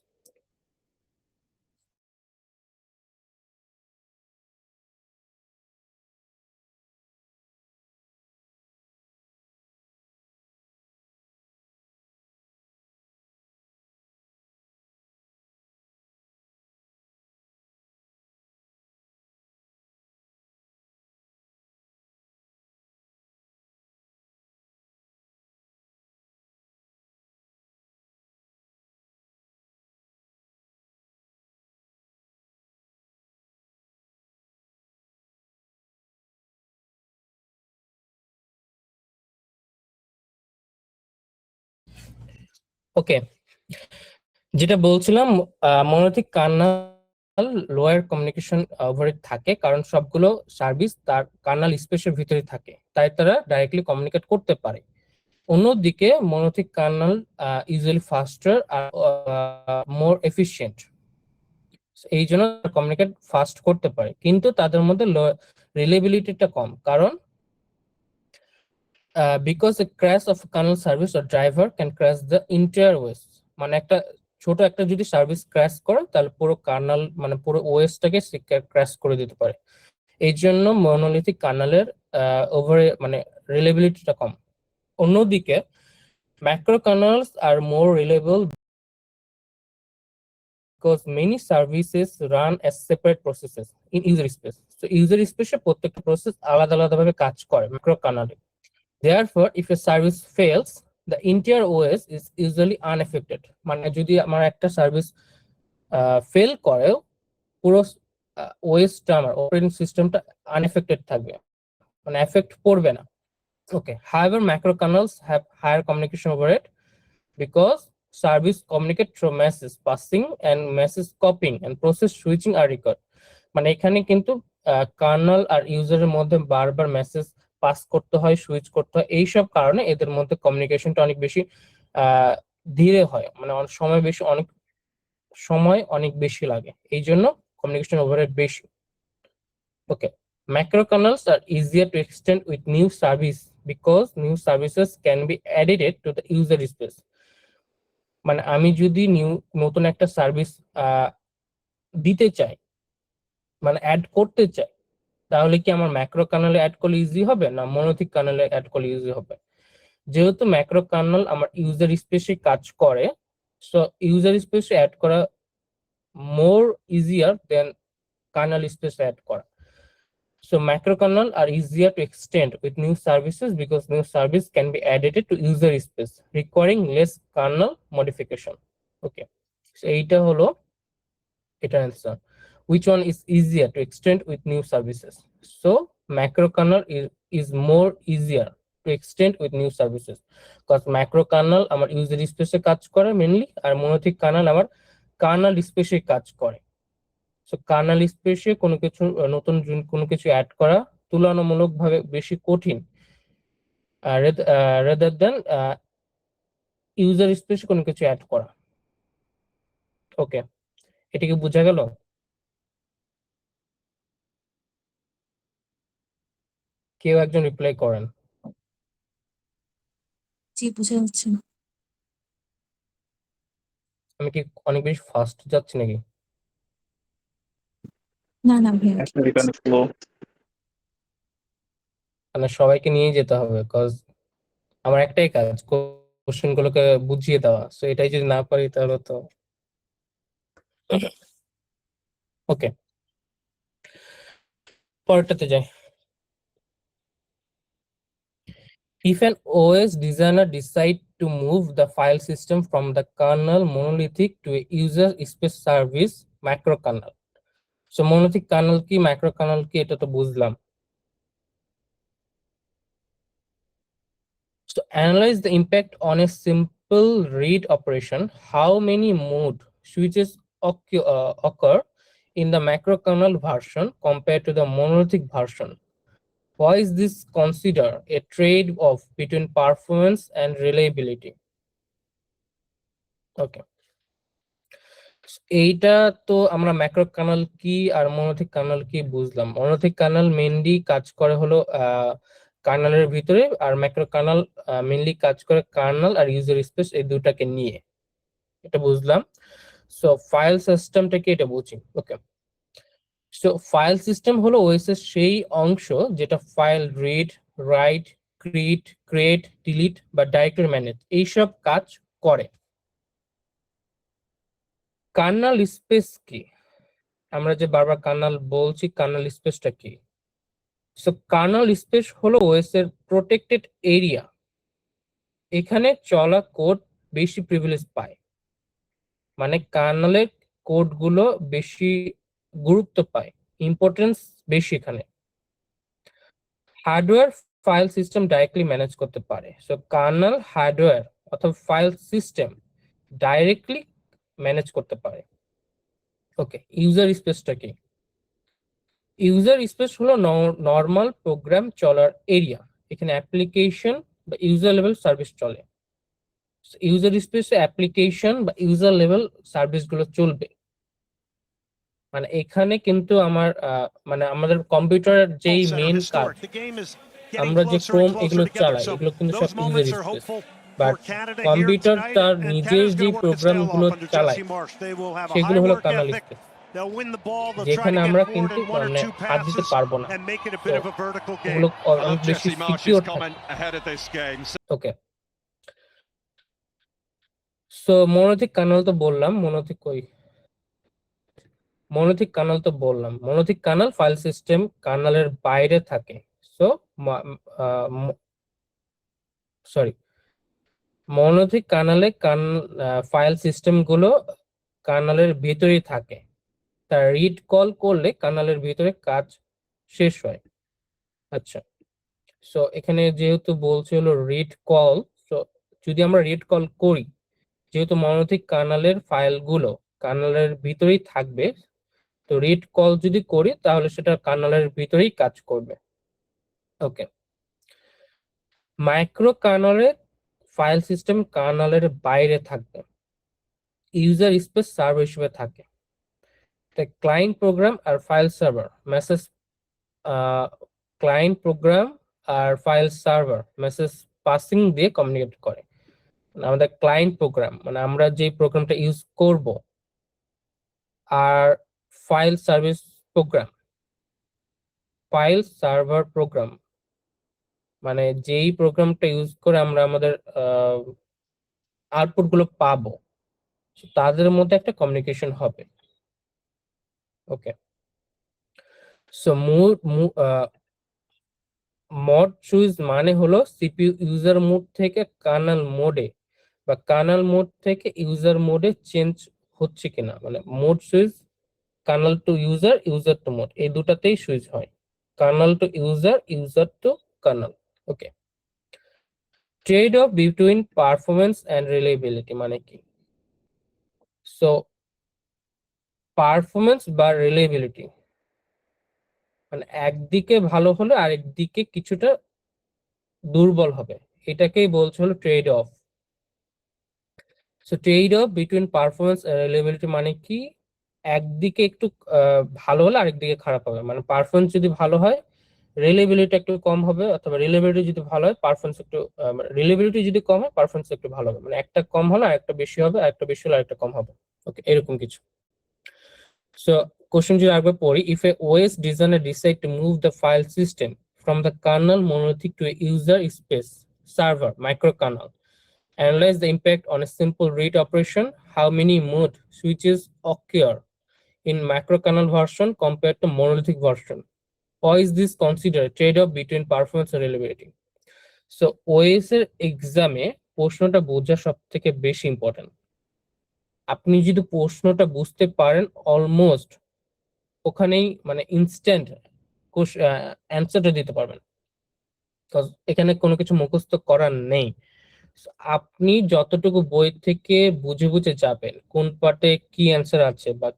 ওকে, যেটা বলছিলাম, monolithic Karnal lower communication overhead থাকে, কারণ সবগুলো সার্ভিস তার কার্নাল স্পেসের ভিতরে থাকে, তাই তারা ডাইরেক্টলি কমিউনিকেট করতে পারে। অন্যদিকে মনোলিথিক কার্নাল ইউজুয়ালি ফাস্টার আর মোর এফিশিয়েন্ট, এই জন্য কমিউনিকেট ফাস্ট করতে পারে, কিন্তু তাদের মধ্যে রিলায়েবিলিটিটা কম, কারণ because A crash of kernel service or driver can crash the entire OS. মানে ছোট একটা যদি সার্ভিস ক্র্যাশ করে, তাহলে পুরো কার্নাল মানে পুরো ওএসটাকে ক্র্যাশ করে দিতে পারে। এই জন্য মনোলিথিক কার্নালের মানে রিলায়েবিলিটিটা কম। অন্যদিকে macro kernels are more reliable because many services run as separate processes in user space. So user space প্রত্যেকটা প্রসেস আলাদা আলাদা ভাবে কাজ করে macro কার্নালে। Therefore, if a service fails, the entire OS is usually unaffected. মানে যদি আমার একটা সার্ভিস ফেল করেও পুরো ওএসটা আমার অপারেটিং সিস্টেমটা আনএফেক্টেড থাকবে, মানে এফেক্ট পড়বে না। Okay, however, macrokernels have higher communication overhead because service communicate through message passing and message copying and process switching are required. মানে এখানে কিন্তু কার্নাল আর ইউজারের মধ্যে বারবার মেসেজ পাস করতে হয়, সুইচ করতে হয়, এইসব কারণে এদের মধ্যে কমিউনিকেশনটা অনেক বেশি ধীরে হয়, মানে অনেক সময় অনেক বেশি লাগে, এই জন্য কমিউনিকেশন ওভারহেড বেশি। ওকে, macrokernels are easier to extend with new service because new services can be added to the user space. মানে আমি যদি নতুন একটা সার্ভিস দিতে চাই, মানে অ্যাড করতে চাই, তাহলে কি আমার ম্যাক্রো কার্নেলে অ্যাড করলে ইজি হবে না মনোলিথিক কার্নেলে অ্যাড করলে ইজি হবে? যেহেতু ম্যাক্রো কার্নেল আমার ইউজার স্পেসে কাজ করে, সো ইউজার স্পেসে অ্যাড করা মোর ইজিয়ার দেন কার্নেল স্পেসে অ্যাড করা। So macrokernel are easier to extend with new services because new service can be added to user space, requiring less kernel modification. Okay, so এটা answer. Which one is easier to extend with new services? So macrokernel is more easier to extend with new services because macrokernel আমার user space এ কাজ করে mainly, আর monolithic kernel আমার kernel space এ কাজ করে। সো কার্নাল স্পেসে নতুন কোনো কিছু অ্যাড করা তুলনামূলকভাবে বেশি কঠিন রাদার দেন ইউজার স্পেসে কোনো কিছু অ্যাড করা। ওকে, এটা কি বোঝা গেল? কেউ একজন রিপ্লাই করেন। জি, বোঝা যাচ্ছে। আমি কি অনেক বেশি ফাস্ট যাচ্ছি নাকি? না না ভাইয়া, মানে সবাইকে নিয়ে যেতে হবে, কজ আমার একটাই কাজ কোশ্চেন গুলোকে বুঝিয়ে দেওয়া, সো এটাই যদি না পারি তাহলে তো। ওকে, পরেরটাতে যাই। If an OS designer decide to move the file system from the kernel monolithic to a user space service macrokernel. So monolithic kernel কি macrokernel কি এটা তো বুঝলাম। So analyze the impact on a simple read operation. How many mode switches occur in the macrokernel version compared to the monolithic version? Why is this considered a trade-off between performance and reliability? Okay. এইটা তো আমরা ম্যাক্রো কার্নেল কি আর মনোলিথিক কার্নেল কি বুঝলাম। মনোলিথিক কার্নেল মেইনলি কাজ করে হলো কার্নেলের ভিতরে, আর ম্যাক্রো কার্নেল মেইনলি কাজ করে কার্নেল আর ইউজার স্পেস এই দুটাকে নিয়ে, এটা বুঝলাম। সো ফাইল সিস্টেমটাকে এটা বুঝি। ওকে, সো ফাইল সিস্টেম হলো ওএস এর সেই অংশ যেটা file read, right, create, delete বা ডাইরেক্টরি ম্যানেজ এইসব কাজ করে। কার্নেল স্পেস কি? আমরা যে বারবার কার্নেল বলছি, কার্নেল স্পেসটা কি? সো কার্নেল স্পেস হলো ওএস এর প্রোটেক্টেড এরিয়া, এখানে চলা কোড বেশি প্রিভিলেজ পায়, মানে কার্নেলের কোড গুলো বেশি গুরুত্ব পায়, ইম্পর্টেন্স বেশি এখানে। Hardware file system directly manage করতে পারে, সো কার্নেল হার্ডওয়্যার অথবা ফাইল সিস্টেম ডাইরেক্টলি ম্যানেজ করতে পারে। ওকে, ইউজার স্পেসটা কি? ইউজার স্পেস হলো নর্মাল প্রোগ্রাম চলার এরিয়া, এখানে অ্যাপ্লিকেশন বা ইউজার লেভেল সার্ভিস চলে। ইউজার স্পেসে অ্যাপ্লিকেশন বা ইউজার লেভেল সার্ভিস গুলো চলবে, মানে এখানে কিন্তু মানে আমাদের কম্পিউটারের যেই মেইন কাজ, আমরা যে ক্রোম এগুলো চালাই, এগুলো কিন্তু সব ইউজার স্পেস। বাট কম্পিউটার তার নিজের যে প্রোগ্রাম গুলো চালায় সেগুলো হলো কার্নেল স্পেস, যেখানে আমরা কিন্তু মানে হাত দিতে পারবো না, এগুলো অনেক বেশি সিকিউর থাকে। ওকে, সো মনোলিথিক কার্নেল তো বললাম, মনোলিথিক কার্নেল ফাইল সিস্টেম কার্নেলের বাইরে থাকে। সো সরি, মনোলিথিক কার্নেলে ফাইল সিস্টেম গুলো কার্নেলের ভিতরেই থাকে, তার রিড কল করলে কার্নেলের ভিতরে কাজ শেষ হয়। আচ্ছা, সো এখানে যেহেতু বলছে হলো রিড কল, সো যদি আমরা রিড কল করি, যেহেতু মনোলিথিক কার্নেলের ফাইলগুলো কার্নেলের ভিতরেই থাকবে, তো রিড কল যদি করি তাহলে সেটা কার্নেলের ভিতরেই কাজ করবে। ওকে, মাইক্রো কার্নেলের ফাইল সিস্টেম কার্নেলের বাইরে থাকবে, ইউজার স্পেস সার্ভার হিসেবে থাকে। ক্লায়েন্ট প্রোগ্রাম আর file server message, client program আর ফাইল সার্ভার মেসেজ পাসিং দিয়ে কমিউনিকেট করে। আমাদের ক্লায়েন্ট প্রোগ্রাম মানে আমরা যে প্রোগ্রামটা ইউজ করব, আর file service program, file server program মানে যেই প্রোগ্রামটা ইউজ করে আমরা আমাদের আউটপুট গুলো পাবো, তাদের মধ্যে একটা কমিউনিকেশন হবে। ওকে, সো মড সুইচ মানে হলো সিপিইউ ইউজার মোড থেকে কার্নেল মোডে বা কার্নেল মোড থেকে ইউজার মোডে চেঞ্জ হচ্ছে কিনা, মানে mode switch kernel to user, user to mode, এই দুটাতেই সুইচ হয়, kernel to user, user to kernel. Okay, trade off between performance and reliability মানে কি? সো পারফরমেন্স বা রিলায়েবিলিটি মানে একদিকে ভালো হলে আরেক দিকে কিছুটা দুর্বল হবে, এটাকেই বলছে হলো trade off. So trade off between performance আর রিলায়েবিলিটি মানে কি? একদিকে একটু ভালো হলে আরেকদিকে খারাপ হবে, মানে পারফরমেন্স যদি ভালো হয় রিলায়েবিলিটি একটু কম হবে, অথবা রিলায়েবিলিটি যদি ভালো হয় পারফরমেন্স একটু, রিলায়েবিলিটি যদি কম হয় পারফরমেন্স একটু ভালো হবে, মানে একটা কম হলে আরেকটা বেশি হবে, আরেকটা বেশি হলে আরেকটা কম হবে। ওকে, এরকম কিছু। সো কোশ্চেন যদি আরেকবার পড়ি, if A OS designer decide to move the file system from the kernel monolithic to a user space server microkernel, analyze the impact on a simple read operation, how many mode switches occur in microkernel version compared to monolithic version, or is this considered a trade-off between performance and reliability? So OS এর এক্সামে প্রশ্নটা বোঝা সব থেকে বেশি ইম্পর্টেন্ট। আপনি যদি প্রশ্নটা বুঝতে পারেন অলমোস্ট ওখানেই মানে ইনস্ট্যান্ট অ্যান্সারটা দিতে পারবেন, এখানে কোনো কিছু মুখস্থ করার নেই। আপনি যতটুকু বই থেকে বুঝে বুঝে যাবেন কোন পার্টে কি অ্যান্সার আছে, বা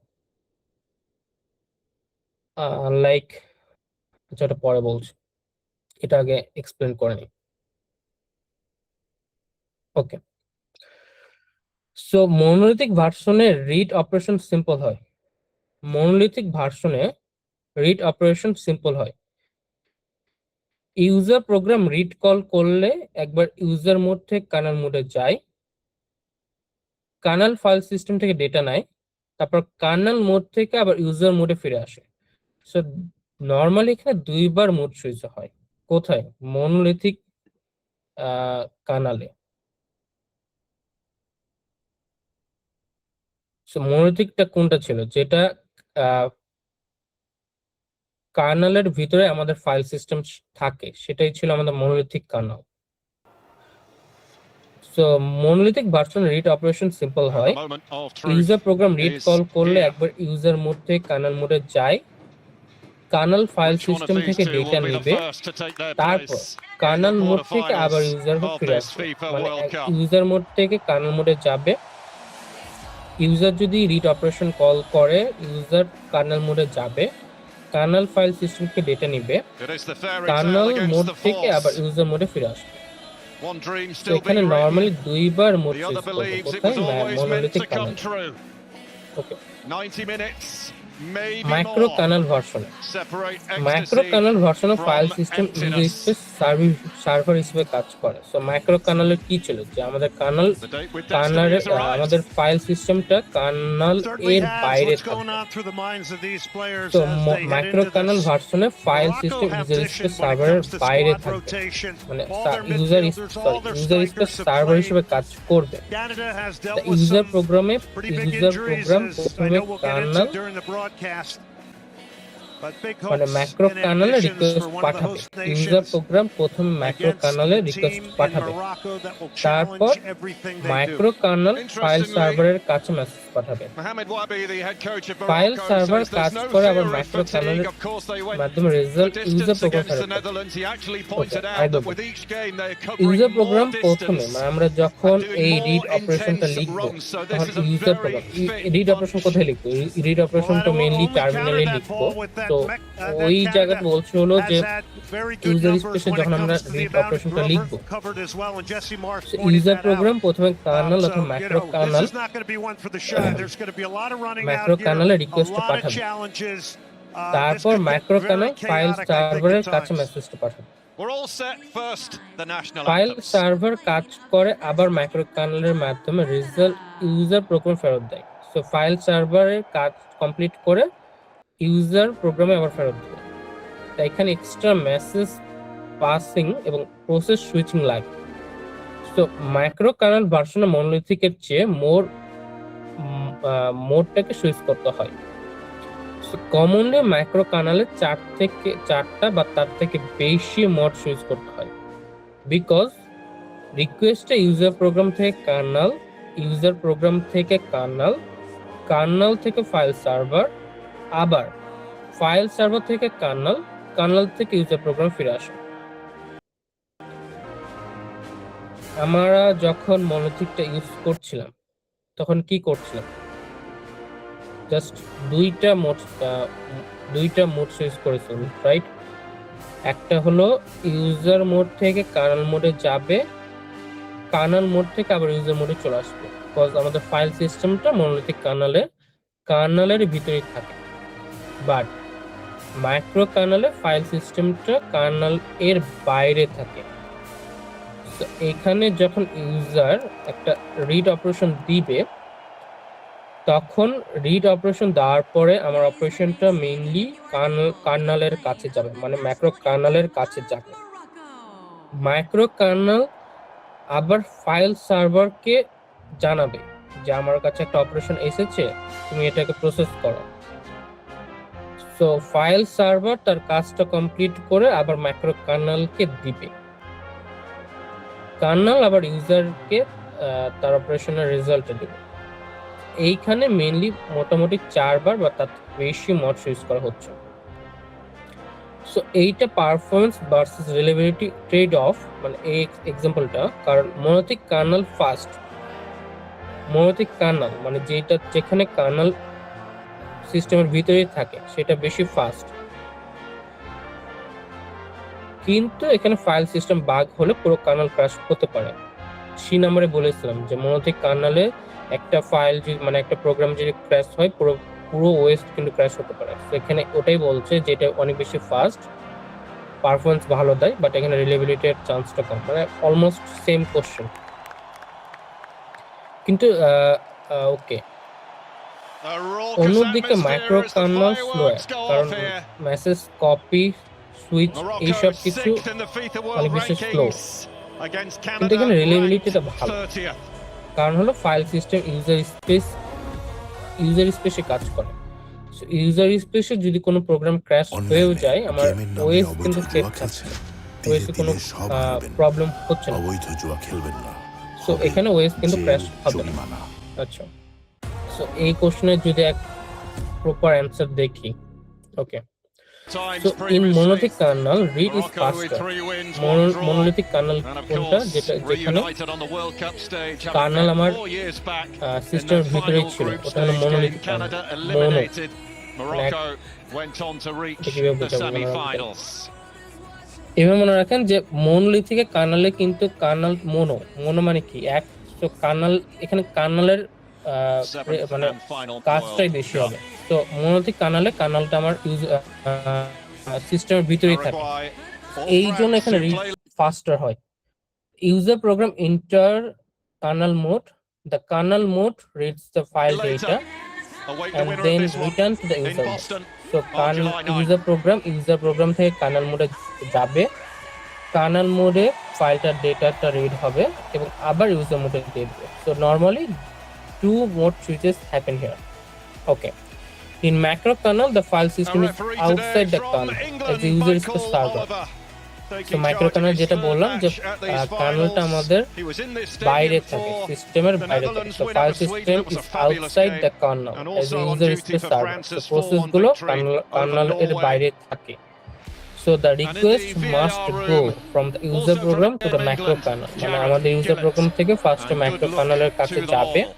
লাইক যেটা পরে বলছি, এটা আগে এক্সপ্লেন করে নিই। ওকে, সো মনোলিথিক ভার্সনে রিড অপারেশন সিম্পল হয়, মনোলিথিক ভার্সনে রিড অপারেশন সিম্পল হয়। ইউজার প্রোগ্রাম রিড কল করলে একবার ইউজার মোড থেকে কার্নেল মোডে যায়, কার্নেল ফাইল সিস্টেম থেকে ডেটা নেয়, তারপর কার্নেল মোড থেকে আবার ইউজার মোডে ফিরে আসে। সো নর্মালি এখানে দুইবার মোড সুইচ হয়, কোথায়? মনোলিথিক কার্নেলে। সো মনোলিথিকটা কোনটা ছিল, যেটা কার্নেলের ভিতরে আমাদের ফাইল সিস্টেম থাকে, সেটাই ছিল আমাদের monolithic kernel. So monolithic version read operation simple হয়, ইউজার প্রোগ্রাম রিড কল করলে একবার ইউজার মোড থেকে কার্নেল মোডে যায়, কার্নেল ফাইল সিস্টেম থেকে ডেটা নেবে, তারপর কার্নেল মোড থেকে আবার ইউজার মোড ফিরে আসবে, মানে ইউজার মোড থেকে কার্নেল মোডে যাবে, ইউজার যদি রিড অপারেশন কল করে ইউজার কার্নেল মোডে যাবে, কার্নেল ফাইল সিস্টেম থেকে ডেটা নেবে, কার্নেল মোড থেকে আবার ইউজার মোডে ফিরে আসবে। তো এখানে নরমালি দুইবার মোড সুইচ করবে, কোথায়? Monolithic kernel. Okay, micro kernel version, micro kernel ভার্সনে file system user space server হিসেবে কাজ করে। সো মাইক্রো কার্নেলের কি ছিল, যে আমাদের কার্নেলের আমাদের ফাইল সিস্টেমটা কার্নেল এর বাইরে থাকে। তো মাইক্রো কার্নেল ভার্সনে ফাইল সিস্টেম ইউজার স্পেস সার্ভারের বাইরে থাকবে, মানে ইউজার স্পেস সার্ভার হিসেবে কাজ করবে। ইউজার প্রোগ্রাম প্রথমে কার্নেল মানে ম্যাক্রো কার্নেলে রিকোয়েস্ট পাঠাবে। ইউজার প্রোগ্রাম প্রথমে ম্যাক্রো কার্নেলে রিকোয়েস্ট পাঠাবে, তারপর মাইক্রো কার্নেল ফাইল সার্ভারের কাছে মেসেজ পাঠাবে। ফাইল সার্ভার কাজ করে আবার মাইক্রো কার্নেলের মাধ্যমে রেজাল্ট ইউজার প্রোগ্রাম ফেরত দেয়। ইউজার প্রোগ্রাম প্রথমে মানে আমরা যখন এই রিড অপারেশনটা লিখবো তখন ইউজার প্রোগ্রাম রিড অপারেশন কোথায় লিখবো? রিড অপারেশনটা মেইনলি টার্মিনালে লিখবো। তো ওই জায়গাটা বলছে হলো যে ইউজার স্পেসে যখন আমরা রিড অপারেশনটা লিখবো, ইউজার প্রোগ্রাম প্রথমে কার্নেল অথবা ম্যাক্রো কার্নেলে রিকোয়েস্ট পাঠাবে, তারপর ম্যাক্রো কার্নেল ফাইল সার্ভারের কাছে মেসেজটা পাঠাবে। ফাইল সার্ভার কাজ করে আবার ম্যাক্রো কার্নেলের মাধ্যমে রেজাল্ট ইউজার প্রোগ্রাম ফেরত দেয়। সো ফাইল সার্ভারের কাজ কমপ্লিট করে ইউজার প্রোগ্রামে আবার ফেরত দেয়। তাই এখানে এক্সট্রা মেসেজ পাসিং এবং প্রসেস সুইচিং লাগে। সো মাইক্রো কার্নেল ভার্সনে মনোলিথিকের চেয়ে মোডটাকে সুইচ করতে হয়। সো কমনলি মাইক্রো কার্নেলে 4টা বা তার থেকে বেশি মোড সুইচ করতে হয়, বিকজ রিকোয়েস্টে ইউজার প্রোগ্রাম থেকে কার্নেল, ইউজার প্রোগ্রাম থেকে কার্নেল, কার্নেল থেকে ফাইল সার্ভার, আবার ফাইল সার্ভার থেকে কার্নেল, কার্নেল থেকে ইউজার প্রোগ্রাম ফিরে আসে। আমরা যখন মনোলিথিকটা ইউজ করছিলাম তখন কি করছিলাম? জাস্ট দুইটা মোড সুইচ করেছিলাম, রাইট? একটা হলো ইউজার মোড থেকে কার্নেল মোডে যাবে, কার্নেল মোড থেকে আবার ইউজার মোডে চলে আসবে, বিকজ আমাদের ফাইল সিস্টেমটা মনোলিথিক কার্নেলের ভিতরে থাকে। বাট মাইক্রো কার্নেলে ফাইল সিস্টেমটা কার্নেল এর বাইরে থাকে। তো এখানে যখন ইউজার একটা রিড অপারেশন দিবে, তখন রিড অপারেশন দেওয়ার পরে আমার অপারেশনটা মেইনলি কার্নেলের কাছে যাবে, মানে ম্যাক্রো কার্নেলের কাছে যাবে। মাইক্রো কার্নেল আবার ফাইল সার্ভারকে জানাবে যে আমার কাছে একটা অপারেশন এসেছে, তুমি এটাকে প্রসেস করো। সো ফাইল সার্ভার তার কাজটা কমপ্লিট করে আবার মাইক্রো কার্নেলকে দিবে। কার্নেল আবার ইউজারকে তার অপারেশনের রেজাল্ট দিবে। এইখানে মেইনলি মোটামুটি 4বার বা তার বেশি মোড সুইচ করা হচ্ছে। সো এইটা performance versus reliability trade of, মানে এই এক্সাম্পলটা, কারণ monolithic kernel fast, monolithic kernel মানে যেখানে কার্নেল সিস্টেমের ভিতরেই থাকে সেটা বেশি ফাস্ট, কিন্তু এখানে ফাইল সিস্টেম বাগ হলে পুরো কার্নেল ক্র্যাশ হতে পারে। সি নাম্বারে বলেছিলাম যে মনোলিথিক কার্নেলে একটা ফাইল মানে একটা প্রোগ্রাম যদি ক্র্যাশ হয় পুরো ওএস কিন্তু ক্র্যাশ হতে পারে। তো এখানে ওটাই বলছে যে এটা অনেক বেশি ফাস্ট, পারফরমেন্স ভালো দেয়, বাট এখানে রিলায়েবিলিটির চান্সটা কম, মানে অলমোস্ট সেম কোশ্চেন। কিন্তু ওকে, অন্যদিকে মাইক্রো কার্নেল স্লোয়ার, কারণ মেসেজ কপি সুইচ এইসব কিছু মানে বেশি স্লো, কিন্তু এখানে রিলায়েবিলিটিটা ভালো, কারণ হলো ফাইল সিস্টেম ইউজার স্পেসে কাজ করে। সো ইউজার স্পেসে যদি কোনো প্রোগ্রাম ক্র্যাশ হয়েও যায়, আমার ওএস কিন্তু সেফ থাকছে, ওএস কোনো প্রবলেম হচ্ছে না। সো এখানে ওএস কিন্তু ক্র্যাশ হবে না। আচ্ছা, সো এই কোশ্চেনের যদি এক প্রপার অ্যানসার দেখি, ওকে। So in monolithic kernel, read is faster. Monolithic kernel কোনটা, যেখানে কার্নেল আমার সিস্টেমের ভিতরে ছিল, ওটা হলো monolithic kernel। এভাবে মনে রাখেন যে মনোলিথিকে কার্নেলে কিন্তু কার্নেল মোনো মানে কি এক, তো কার্নেল এখানে কার্নেলের মানে কাজটাই বেশি হবে। তো মনোলিথিক কার্নেলটা আমার সিস্টেমের ভিতরেই থাকে, এই জন্য এখানে রিড ফাস্টার হয়। User program enter kernel mode, the kernel mode reads the file data and then return to the user mode. So user program থেকে কার্নেল মোডে যাবে, কার্নেল মোডে ফাইলটার ডেটাটা রিড হবে এবং আবার ইউজার মোডে দিয়ে দেবে। So normally 2 mode switches happen here. Okay. In macro kernel, the file A system is referee outside today the from kernel as England, the user space Michael server. Oliver. So Taking macro charge of kernel his যেটা third বললাম যে match at these কার্নেলটা finals. আমাদের He was in this বাইরে stadium থাকে, for সিস্টেমের the বাইরে থাকে। Netherlands So win file over Sweden. system It was is a fabulous outside the game. kernel And as also the on user duty space for server. So France's 4-1 process গুলো victory over kernel এর Norway. বাইরে থাকে. So the And in request the must VAR go room, from the user also from program to the macro England, kernel. মানে Jarrod আমাদের user Gillett. program থেকে first And macro good kernel এর luck কাছে to them যাবে, all.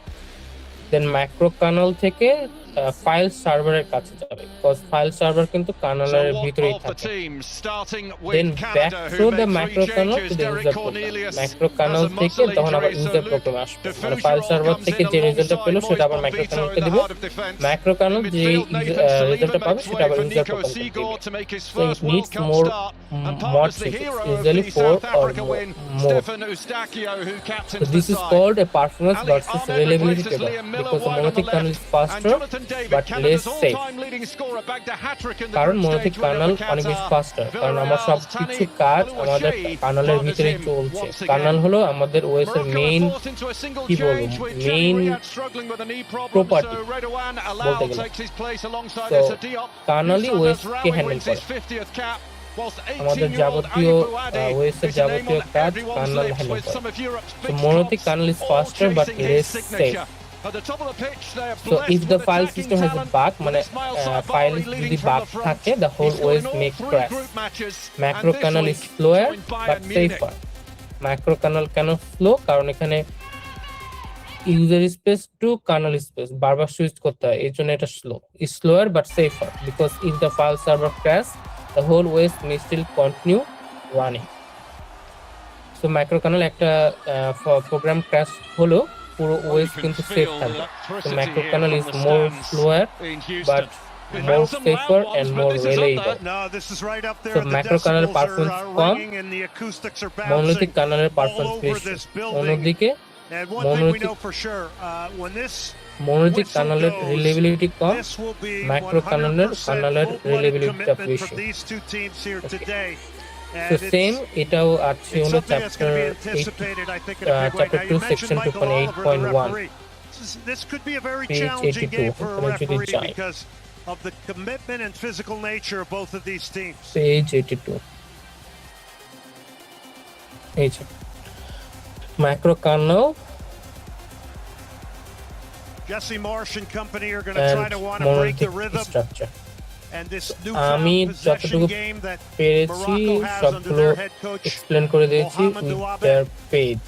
দেন macro kernel থেকে ফাইল সার্ভারের কাছে যাবে, বিকজ ফাইল সার্ভার কিন্তু কার্নেলের So ভিতরেই what of the থাকে। teams, starting Then with back Canada, through who the made macro 3 kernel to changes. the Derek user program. Cornelius Macro has kernel a থেকে muscle তখন আবার injury, so user Luke program আসবে, মানে Diffusion file all server comes থেকে in যে রেজাল্টটা alongside পেলো সেটা Moise আবার macro Bonvito kernel in K the দিবে, heart of defence. macro kernel In যে midfield, Nathan রেজাল্টটা Sullivan পাবে makes সেটা way আবার for user Nico program কে দিবে। Seagour to make his So first it World needs Cup more start. And mod partners the tickets, hero of usually the 4 South or Africa win, more. Stefan Eustachio, who So captains the this is side. called a performance Ali versus Ahmed reliability replaces table, Liam Miller because the wide on the monolithic kernel is left. And faster Jonathan David, but less Canada's safe. all-time leading scorer, bagged a hat-trick in the কারণ group monolithic stage win kernel over অনেক বেশি Qatar. ফাস্টার, কারণ আমার সব Villarreal's কিছু Tani কাজ আমাদের Alouache কার্নেলের partners ভিতরেই him চলছে। once kernel again. হলো আমাদের ওএস এর Morocco main are forced into a single কি বলবো change with main Jamie Riyad struggling with a knee problem, property so Redouane বলতে Alal গেলে। takes his place alongside So Issa Diop. কার্নেলই Hussam ওএস কে Azraoui হ্যান্ডেল wins করে, his 50th cap, whilst আমাদের 18-year-old যাবতীয় Ali Fouadi ওএস এর is a name যাবতীয় on কাজ everyone's kernel lips, handle with করে। some of Europe's So big monolithic clubs kernel is all faster but chasing less his safe. signature. At the top of the pitch, they are So blessed if the with file attacking system has a talent, bug, with মানে Ismail ফাইল Sabari leading যদি from বাগ the front. থাকে, the He whole scored OS in all make 3 crash. group matches, Macro and this kernel is week slower joined but Bayern Munich. safer. Macro kernel কেন স্লো, কারণ এখানে user space to kernel space বারবার সুইচ করতে হয়, এই জন্য এটা slow, is slower but safer because if the file server crash the whole OS may still continue running. So macro kernel একটা প্রোগ্রাম ক্র্যাশ হলো পুরো Well, OS you can কিন্তু সেফ feel থাকবে। So electricity macro here kernel from is the more stands slower in Houston. but We've more had some safer loud and ones, more but this is up reliable. there. No, this is right up there. So The macro kernel decibels performance are com, ringing and the acoustics are monolithic bouncing kernel all performance over বেশি। this building. অন্যদিকে And one thing we monolithic know for sure, when this monolithic whistle kernel goes, reliability কম, this will be macro kernel 100% full-blooded reliability টা commitment বেশি। from these two teams here Okay. today. And So it's- same এটাও আছে it's হলো something that's going to be chapter 8 anticipated, I think, in a big way. chapter Now, 2 you section mentioned Michael Oliver, the 2.8.1 referee. This could be a very page challenging 82 game for a এখানে যদি referee যাই, because of the commitment and physical nature of both of these teams. page 82 এই যে macro kernel Jesse Marsh and company are going to try and to want to break the monolithic rhythm structure. and this আমি newfound possession যতটুকু game that পেরেছি Morocco has under সবগুলো their head coach এক্সপ্লেন করে দিয়েছি Mohamed with Douabe. Their page.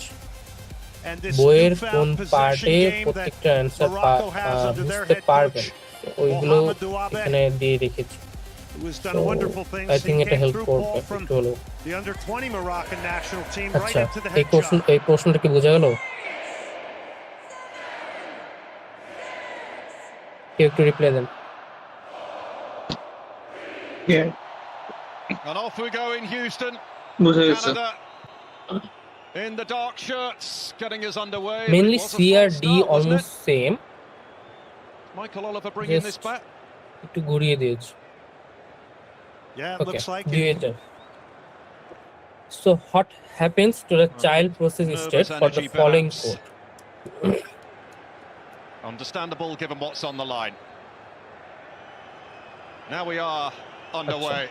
and this বইয়ের কোন newfound পার্টে possession game that প্রত্যেকটা answer Morocco has under their বুঝতে head পারবেন, coach তো ওইগুলো Mohamed Douabe, এখানে দিয়ে রেখেছি। who has done So wonderful things. I He think এটা came হেল্প through করবে Paul from একটু হলেও। the under 20 Moroccan national team right আচ্ছা into the এই head shot. প্রশ্নটা কি বোঝা গেল? কেউ একটু রিপ্লাই দেন। And off we go in Houston. Canada in the dark shirts, getting us underway. but it Mainly was a false CRD start, wasn't almost it? same, Michael Oliver bringing this just back. একটু ঘুরিয়ে দিয়েছি। Yeah, it Okay, looks like do it. it. So what happens to the child process Nervous state for the energy, following perhaps. code? Understandable given what's on the line. Now we are underway.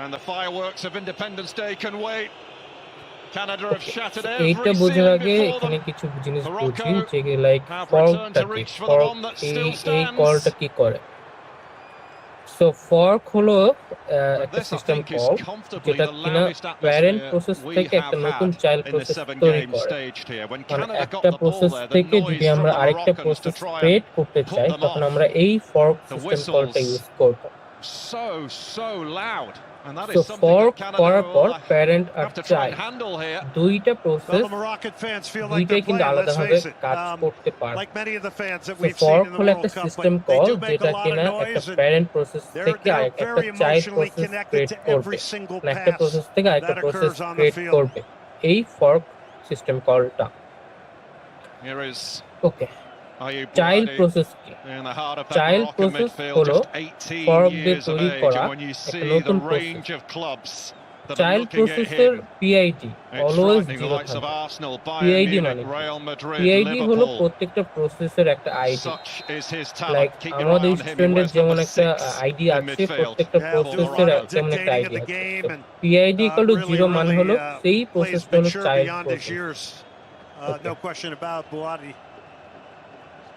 And the fireworks of Independence Day can wait. Canada have shattered এইটা every বোঝার ceiling আগে before এখানে them. কিছু জিনিস Morocco বুঝি যে লাইক have ফর্কটা returned to কি, reach for the fork one that এই still এই stands. কলটা কি করে। সো ফর্ক হলো But একটা this, I system think, is call comfortably যেটা the কিনা loudest parent atmosphere process we থেকে একটা have নতুন had child in the process 7 তৈরি game করে। staged here. When মানে Canada got একটা the ball process there, the থেকে যদি noise from আমরা the আরেকটা Moroccans process to try create and করতে put চাই them তখন off. আমরা এই ফর্ক The সিস্টেম কলটা whistles ইউজ করব। so loud. And that so is something fork that করার পর Canada প্যারেন্ট আর have to try child and handle here. দুইটা Well, process the Moroccan fans feel like দুইটাই they're কিন্তু playing, let's আলাদাভাবে face it. কাজ করতে পারবে। Like many of the fans that So we've seen fork in the হলো একটা World Cup, system but they call do make যেটা a lot কিনা of একটা noise and প্যারেন্ট প্রসেস থেকে they're আরেকটা very child emotionally process connected create to করবে, every single মানে একটা pass প্রসেস থেকে আরেকটা that process occurs on the create field. করবে এই ফর্ক সিস্টেম কলটা। Here is okay, Ayoub child Boadi process কি? in the heart of that Child Moroccan process midfield, হলো just 18 ফর্ক দিয়ে years of তৈরি age. করা And when you একটা see নতুন the process. range of clubs that are child looking at প্রসেসের him. PID It's always frightening the zero likes of থাকে। Arsenal, Bayern PID Munich, মানে কি? Real Madrid, পিআইডি হলো Liverpool. প্রত্যেকটা প্রসেসের একটা ID. Such is his like talent. Keep your eye আমাদের on him. He স্টুডেন্টের wears যেমন number একটা 6 আইডি in আছে, midfield. প্রত্যেকটা Yeah, well, প্রসেসের Morocco তেমন একটা dictating আইডি of the আছে। game and PID equal to really, zero মানে really, হলো সেই plays প্রসেসটা হলো mature child beyond his process, years. No question about Buati.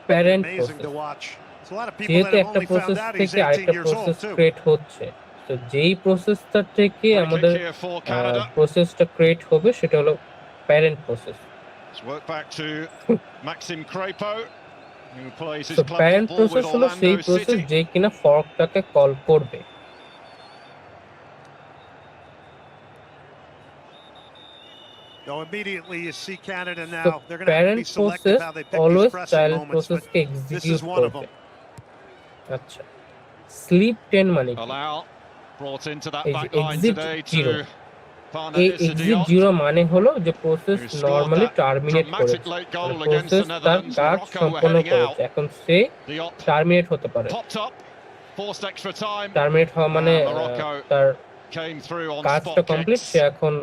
Parent Amazing process. to watch. There's a lot of people যেহেতু that have একটা only process found out he's থেকে 18 আরেকটা years old process too. Create হচ্ছে, তো যেই প্রসেসটা থেকে Free আমাদের kick here for Canada. প্রসেসটা ক্রিয়েট হবে সেটা হলো parent process. Let's work back to Maxim Crepeau, who plays his তো club parent football with process হলো সেই Orlando প্রসেস City. যে কিনা ফর্কটাকে কল করবে। No, immediately you see Canada তো now. They're going to have to parent be selective process how they pick these always pressing child moments, but প্রসেসকে this execute is one of করবে। them. আচ্ছা, স্লিপ 10 মানে কি? Allow brought into that এই যে back line exit today zero, to partner এই Issa এক্সিট Diop, জিরো মানে হলো যে process who scored normally that terminate করেছে, dramatic late goal মানে against প্রসেস the তার Netherlands. কাজ Morocco were সম্পন্ন heading out. করেছে, এখন সে Diop টার্মিনেট হতে পারে। popped up, forced extra time. Terminate হওয়া মানে Morocco তার came through on কাজটা spot কমপ্লিট, kicks. সে এখন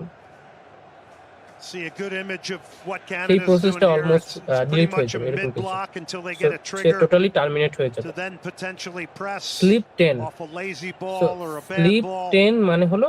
See a good image of what সেই Canada's doing প্রসেসটা here. Almost It's pretty delete হয়ে much a যাবে এরকম কিছু। mid-block until they So, get a সে trigger টোটালি টার্মিনেট হয়ে যাবে। to then potentially press sleep 10, off a lazy so ball or a bad sleep ball. 10 মানে হলো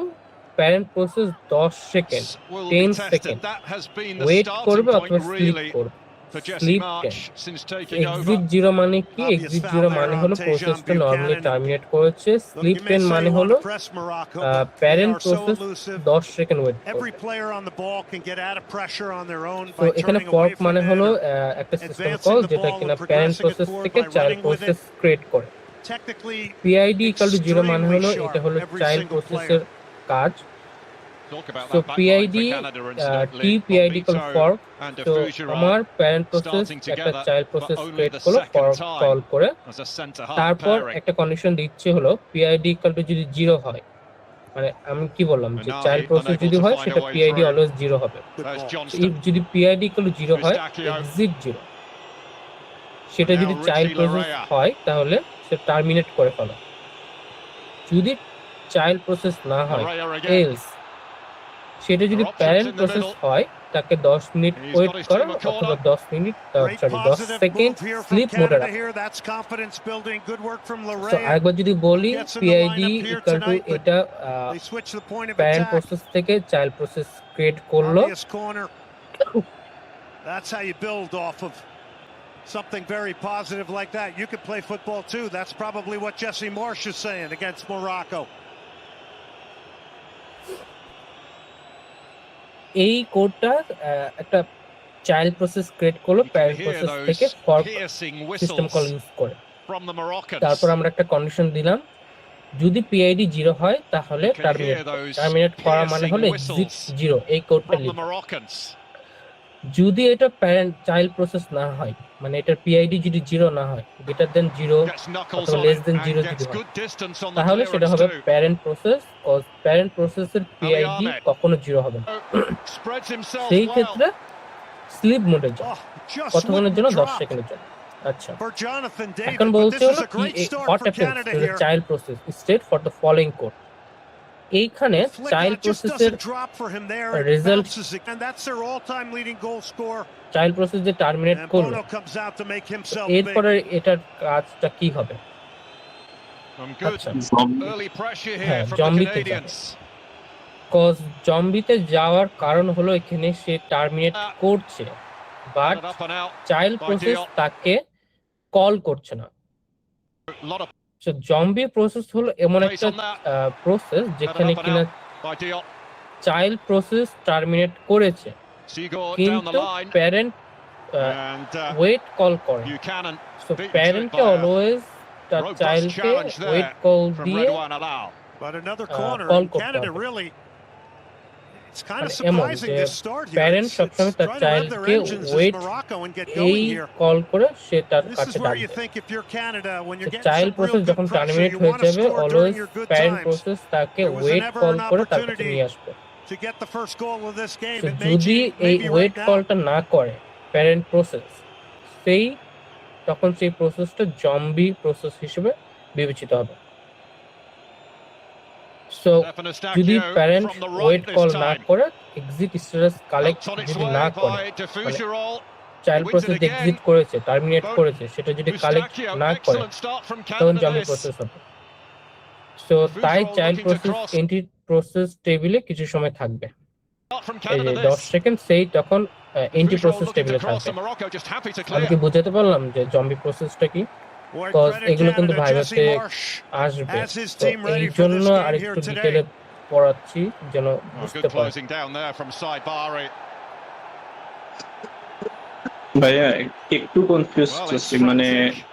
parent process 10 second Will 10 be tested. Second That has been the wait starting করবে point অথবা স্লিপ really করবে। for Jesse Sleep March since taking exit over. Zero মানে কি? Obvious exit foul zero there মানে on হলো Tejan প্রসেসটা নরমালি Buchanan. টার্মিনেট করেছে। Look, sleep you may 10 say মানে you want হলো to press Morocco, but they parent are so process elusive. 10 second wait Every করবে। player on the ball can get out of pressure on their own তো by এখানে turning ফর্ক away from মানে it হলো or একটা সিস্টেম advancing কল the যেটা ball কিনা and parent progressing it process forward থেকে by child running with it. Process create করে। technically PID equal to zero মানে হলো extremely এটা হলো sharp, every চাইল্ড single প্রসেসের কাজ। Talk about so that back line PID for Canada incidentally. T PID equal Bombito fork. and তো Afujiran আমার প্যারেন্ট প্রসেস starting একটা together, child but process only create the করলো second ফর্ক time কল করে। as a centre half তারপর pairing. একটা কন্ডিশন দিচ্ছে হলো পিআইডি ইকুয়াল টু যদি জিরো হয়, মানে আমি কি বললাম যে Now child he process unable যদি to হয় find a সেটা way PID through. Always zero হবে। good There's ball. Johnston. যদি পিআইডি ইকুয়াল টু জিরো হয়, Eustachio. এক্সিট জিরো, সেটা Now যদি Richie চাইল্ড প্রসেস Larea. হয় তাহলে সে টার্মিনেট করে ফেলো। যদি চাইল্ড প্রসেস না হয়, Larea again. এলস সেটা যদি Their options parent in the process middle. হয় তাকে 10 minute He's wait got his করো team a corner. অথবা 10 minute Great 10 positive second move here from sleep মোডে Canada রাখো। here. That's confidence building. Good work from তো Larea. আরেকবার যদি বলি Gets in the PID lineup here equal to tonight, but এটা They switch the point of parent attack. Process থেকে চাইল্ড প্রসেস ক্রিয়েট করলো। Obvious corner. That's how you build off of something very positive like that. You could play football too. That's probably what Jesse Marsh is saying against Morocco. এই কোডটা একটা চাইল্ড প্রসেস ক্রিয়েট করলো You can parent hear process those থেকে fork piercing system call whistles use করে। from the Moroccans. তারপর আমরা একটা কন্ডিশন দিলাম, যদি পিআইডি জিরো হয় তাহলে You can terminate. hear those terminate করা মানে piercing হলো এক্সিট whistles জিরো, এই কোডটা from the লিখো। Moroccans. যদি এটা প্যারেন্ট চাইল্ড প্রসেস না হয়, মানে এটার পিআইডি যদি জিরো না হয়, greater than zero Gets knuckles অথবা on less it than and zero gets যদি হয়, good distance on the তাহলে সেটা clearance হবে too. Parent process. প্যারেন্ট প্রসেসের পিআইডি Ahmed. কখনো জিরো হবে না। Spreads himself সেই well. ক্ষেত্রে স্লিপ মোডে যায় Oh, just কতক্ষণের জন্য? wouldn't 10 drop সেকেন্ডের জন্য। আচ্ছা, for Jonathan David. এখন But বলছে this হলো is a কি great start what for happens Canada to the here. Child process state for the following code. এইখানে Flick চাইল্ড that just প্রসেসের doesn't drop for him there. It result- bounces again. And that's their all-time leading goal scorer. Child process যে টার্মিনেট And করলো, Bono comes out to make himself big. এরপরে এটার কাজটা কি হবে? Some good আচ্ছা, early pressure হ্যাঁ, here from the জম্বিতে যাবে। Canadians. কজ জম্বিতে যাওয়ার কারণ হলো এখানে সে টার্মিনেট করছে, but Got it up and out. Child by process Diop. তাকে কল করছে না। Lot of So, zombie process হলো এমন pace একটা on that. Process Got it যেখানে up and কিনা out by Diop. Child process terminate করেছে Seagull down the কিন্তু line. Parent And wait call করে। Buchanan so beaten to it প্যারেন্টকে by a অলওয়েজ তার robust চাইল্ডকে challenge there wait call from দিয়ে Redouane Alao. But another corner. call And করতে Canada হবে। really, it's kind of মানে এমন surprising যে this start here. Parent It's সবসময় তার trying to rev their চাইল্ডকে engines as wait Morocco and get এই going here. কল করে সে তার This কাছে is where you ডাকবে। think if you're Canada, when you're getting child some process real যখন good pressure, টার্মিনেট you হয়ে want to যাবে score always during your good parent times. Process তাকে There was wait never call an করে তার কাছে opportunity নিয়ে আসবে। to get the first goal of this game. So, It may যদি be এই maybe ওয়েট right now. কলটা না করে প্যারেন্ট প্রসেস, তখন সেই প্রসেসটা জম্বি প্রসেস হিসেবে বিবেচিত হবে। সো যদি Stefano parent from the wait right call this না time. করে exit status collect Helped on its যদি way না করে, by Diffuserol. Child Wins it process again. Exit করেছে, টার্মিনেট Bon- করেছে, সেটা যদি কালেক্ট Eustachio, না করে excellent start from তখন Canada জম্বি this. প্রসেস হবে। সো তাই Diffuserol child looking to process cross. Entry process টেবিলে কিছু সময় থাকবে, Start from এই Canada যে 10 this. সেকেন্ড সেই তখন এন্ট্রি Diffuserol প্রসেস looking টেবিলে to cross থাকবে। and Morocco just happy to আমি কি clear. বুঝাতে পারলাম যে জম্বি প্রসেসটা কি? Boy, Because credit এগুলো কিন্তু Canada, ভাইভাতে Jesse Marsh আসবে, has his তো team এই ready for জন্য this game আরেকটু here today. ডিটেলে পড়াচ্ছি যেন Oh, বুঝতে good পারে। closing down there from Saibari. ভাইয়া একটু কনফিউজ Well, it's হচ্ছি, মানে frantic.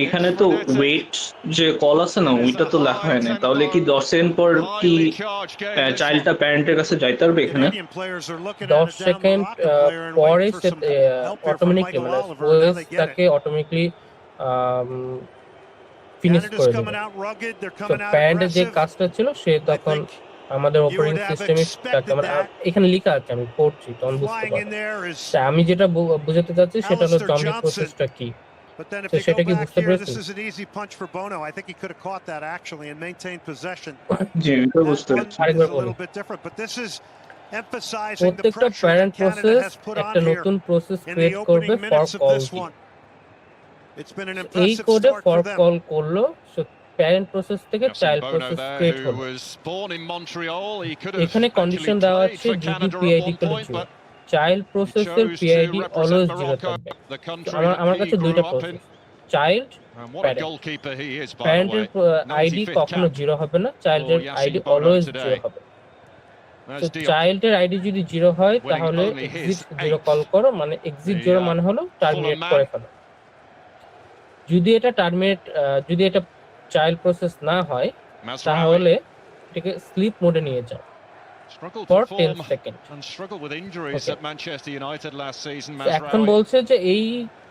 এখানে তো ওয়েট যে কল আছে না, ওইটা তো লেখা হয় না, তাহলে কি 10 সেকেন্ড পর কি Highly charged game this চাইল্ডটা প্যারেন্টের কাছে যাইতে পারবে এখানে? Canadian players are looking 10 at a down second Moroccan player and পরে waiting for some help here from automatically Michael মানে Oliver. Now they get ওয়েসটাকে it. Automatically finish Canada's করে coming দেবে। out rugged. They're তো coming out প্যারেন্টের যে aggressive. কাজটা ছিল সে I তখন think আমাদের you অপারেটিং would have সিস্টেমে expected that. এখানে লেখা আছে, আমি পড়ছি তখন বুঝতে Flying পারবো। in there is, তা আমি যেটা বুঝাতে চাচ্ছি সেটা হলো Alistair জম্বি Johnson. প্রসেসটা কি। but then if So you সেটা go কি back বুঝতে here, this পেরেছেন? is an easy punch for Bono. I think he could have caught that actually and maintained possession. জি, এটা That বুঝতে one পারছি। is আরেকবার a বলুন। little bit different, but this is emphasizing the প্রত্যেকটা pressure parent that Canada process has put একটা on here নতুন প্রসেস in the ক্রিয়েট করবে opening for minutes of call this কি। one. It's been an এই impressive কোডে start for for them. Call করলো, সো প্যারেন্ট প্রসেস থেকে Justin child Bono process there, create who হলো। was born in Montreal. He could have এখানে actually কন্ডিশন দেওয়া played আছে for যদি Canada at পিআইডি one করে point, but চাইল্ড he প্রসেসের chose PID to always represent zero Morocco, থাকবে। the তো country আমার that কাছে he দুইটা grew up in. Process, child And what a parent. goalkeeper he is, by the প্যারেন্টের way. ID 95th কখনো cap. জিরো হবে না, চাইল্ডের Yassine ID Bono always today. Zero হবে। তো There's Diop. চাইল্ডের আইডি যদি জিরো হয় Winning তাহলে only his exit zero 8th. Call করো, মানে এক্সিট The, জিরো মানে হলো টার্মিনেট Fulham করে man. ফেলো। যদি এটা টার্মিনেট যদি এটা চাইল্ড প্রসেস না হয় Mazraoui তাহলে এটাকে স্লিপ মোডে নিয়ে যাও struggled for to 10 form second. and struggled with injuries Okay. at Manchester United last season. এখন Mazraoui বলছে যে এই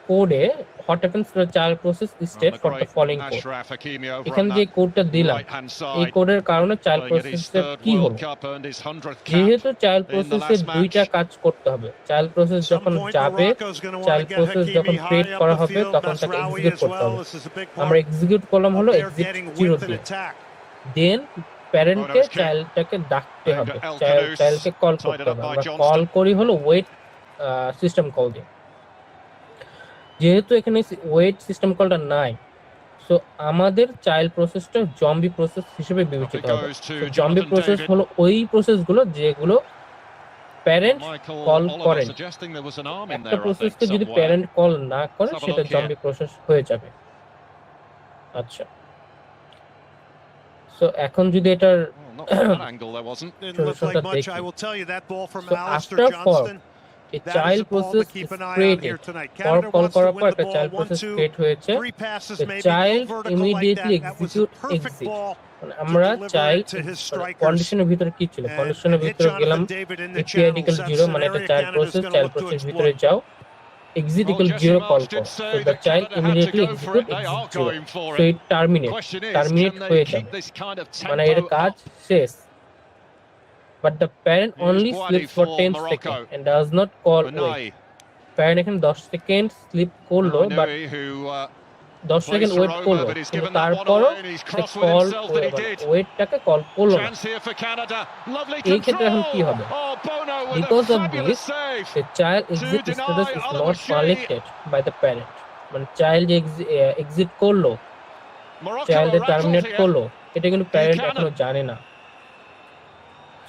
কোডে what happens to child process and state the for the great following code. Ashraf Hakimi over এখানে on যে that কোডটা দিলাম, right-hand এই side. কোডের কারণে চাইল্ড Playing at his প্রসেসের third কি World হলো, Cup, earned his 100th cap. যেহেতু চাইল্ড in the প্রসেসের last দুইটা match. কাজ করতে হবে, চাইল্ড প্রসেস Some যখন point যাবে, Morocco's going to want child to get process যখন Hakimi ক্রিয়েট high করা up the হবে field. তখন তাকে Mazraoui এক্সিকিউট as করতে well. হবে। This is a big আমরা part এক্সিকিউট করলাম হলো of their exit getting zero width in দিয়ে, attack. দেন প্যারেন্টকে Bono's kick. চাইল্ডটাকে ডাকতে হবে, El Khadous, চাইল্ডকে কল tied করতে it up হবে। by আমরা Johnston. কল করি হলো ওয়েট সিস্টেম কল দিয়ে, যেহেতু এখানে ওয়েট সিস্টেম কলটা নাই, সো আমাদের চাইল্ড প্রসেসটা জম্বি প্রসেস হিসেবে Up বিবেচিত it হবে। goes to zombie Jonathan process David. হলো ওই প্রসেসগুলো যেগুলো প্যারেন্ট Michael কল Oliver করেন। suggesting there was an arm in একটা there, I think, প্রসেসকে যদি somewhere. প্যারেন্ট কল না করে Let's have a সেটা look here. জম্বি প্রসেস হয়ে যাবে। আচ্ছা, সো এখন যদি এটার Well, not from that angle, there wasn't. Didn't look Solution like টা much. দেখি। I will tell you that ball from So Alistair after fork, Johnston. এই That is child a ball to process keep an eye on created here tonight. For Canada call wants to করার win পর the একটা চাইল্ড ball প্রসেস 1-2. ক্রিয়েট হয়েছে, 3 passes the maybe child go vertical like immediately that. That was a execute perfect exit. ball. মানে আমরা deliver child to his strikers. কন্ডিশনের ভিতরে কি ছিল, And কন্ডিশনের hit ভিতরে গেলাম Jonathan David in the এপিআইডিক্যাল channels. Zero, That's মানে an একটা area child Canada's process, going to child look to process ভিতরে exploit. যাও, এক্সিটিক্যাল Well, Jesse zero call Marsh করো, did so say the that child Canada had to immediately go for execute it. They are exit zero, going for so it. It terminate, Question is, terminate can হয়ে they যাবে, keep this kind of মানে এর tempo কাজ up? শেষ। But the parent Here's only Boadi sleeps for for 10 Morocco. Second and does not call wait. Benai, parent এখানে 10 সেকেন্ড স্লিপ করলো, but Nui, who 10 second wait Roma, করলো, but he's কিন্তু given that one তারপরও away and he's সে cross with call himself that he did. ওয়েটটাকে কল করলো না। Chance here for Canada. Lovely এই ক্ষেত্রে এখন কি control. হবে? Oh, Bono with Because a of fabulous this, save. the child To exit deny status is Oliver not Shea. collected by the parent, মানে চাইল্ড এক্সিট করলো, Morocco চাইল্ডের rattled টার্মিনেট here. করলো, এটা কিন্তু প্যারেন্ট Buchanan. এখনো জানে না।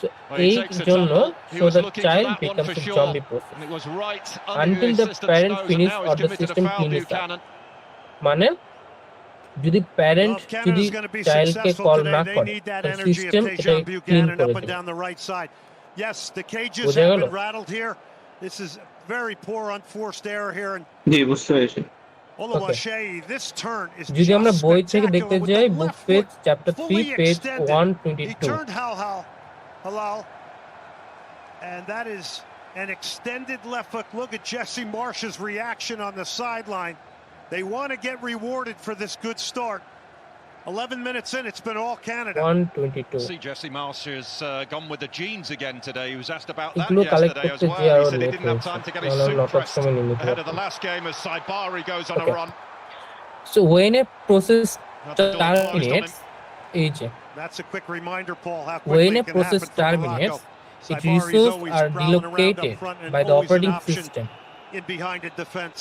So, Well, he এই takes a জন্য tumble. He so was the looking for child that one becomes for a sure. zombie process And it was right until under the his parent nose, finish and now or he's the committed system a foul, cleans up. Buchanan. মানে যদি প্যারেন্ট Well, if যদি Canada's going to be চাইল্ডকে successful call না today, they করে need that তাহলে energy of সিস্টেম এটাকে Tejan ক্লিন Buchanan করে up and দেবে। down the right side. Yes, the cages বোঝা have গেল? been rattled here. This is very poor unforced error here. And জি, বুঝতে পেরেছি। Oluwaseyi, this turn is যদি আমরা just বই থেকে দেখতে spectacular with যাই, the book left page foot chapter 3 fully page extended. He 122, turned Halal, and that is an extended left foot. Look at Jesse Marsh's reaction on the sideline. They want to get rewarded for this good start. 11 minutes in, it's been all Canada. 122 See, Jesse Marsh has gone with the jeans again today. He was asked about that এগুলো কালেক্ট yesterday as করতে well. যে He আরো said he late didn't have হয়েছে, time to get his নাহলে suit লট অফ pressed সময় নিয়ে নিতে ahead of পারতো। the last game as Saibari goes on a Okay. run. So when a process That's the door closed on terminates, এই যে That's a quick reminder, Paul, how When quickly a it can process happen for terminates, Morocco. its Saibari's resources always are prowling around up relocated front and by the always an operating option system. in behind the defense.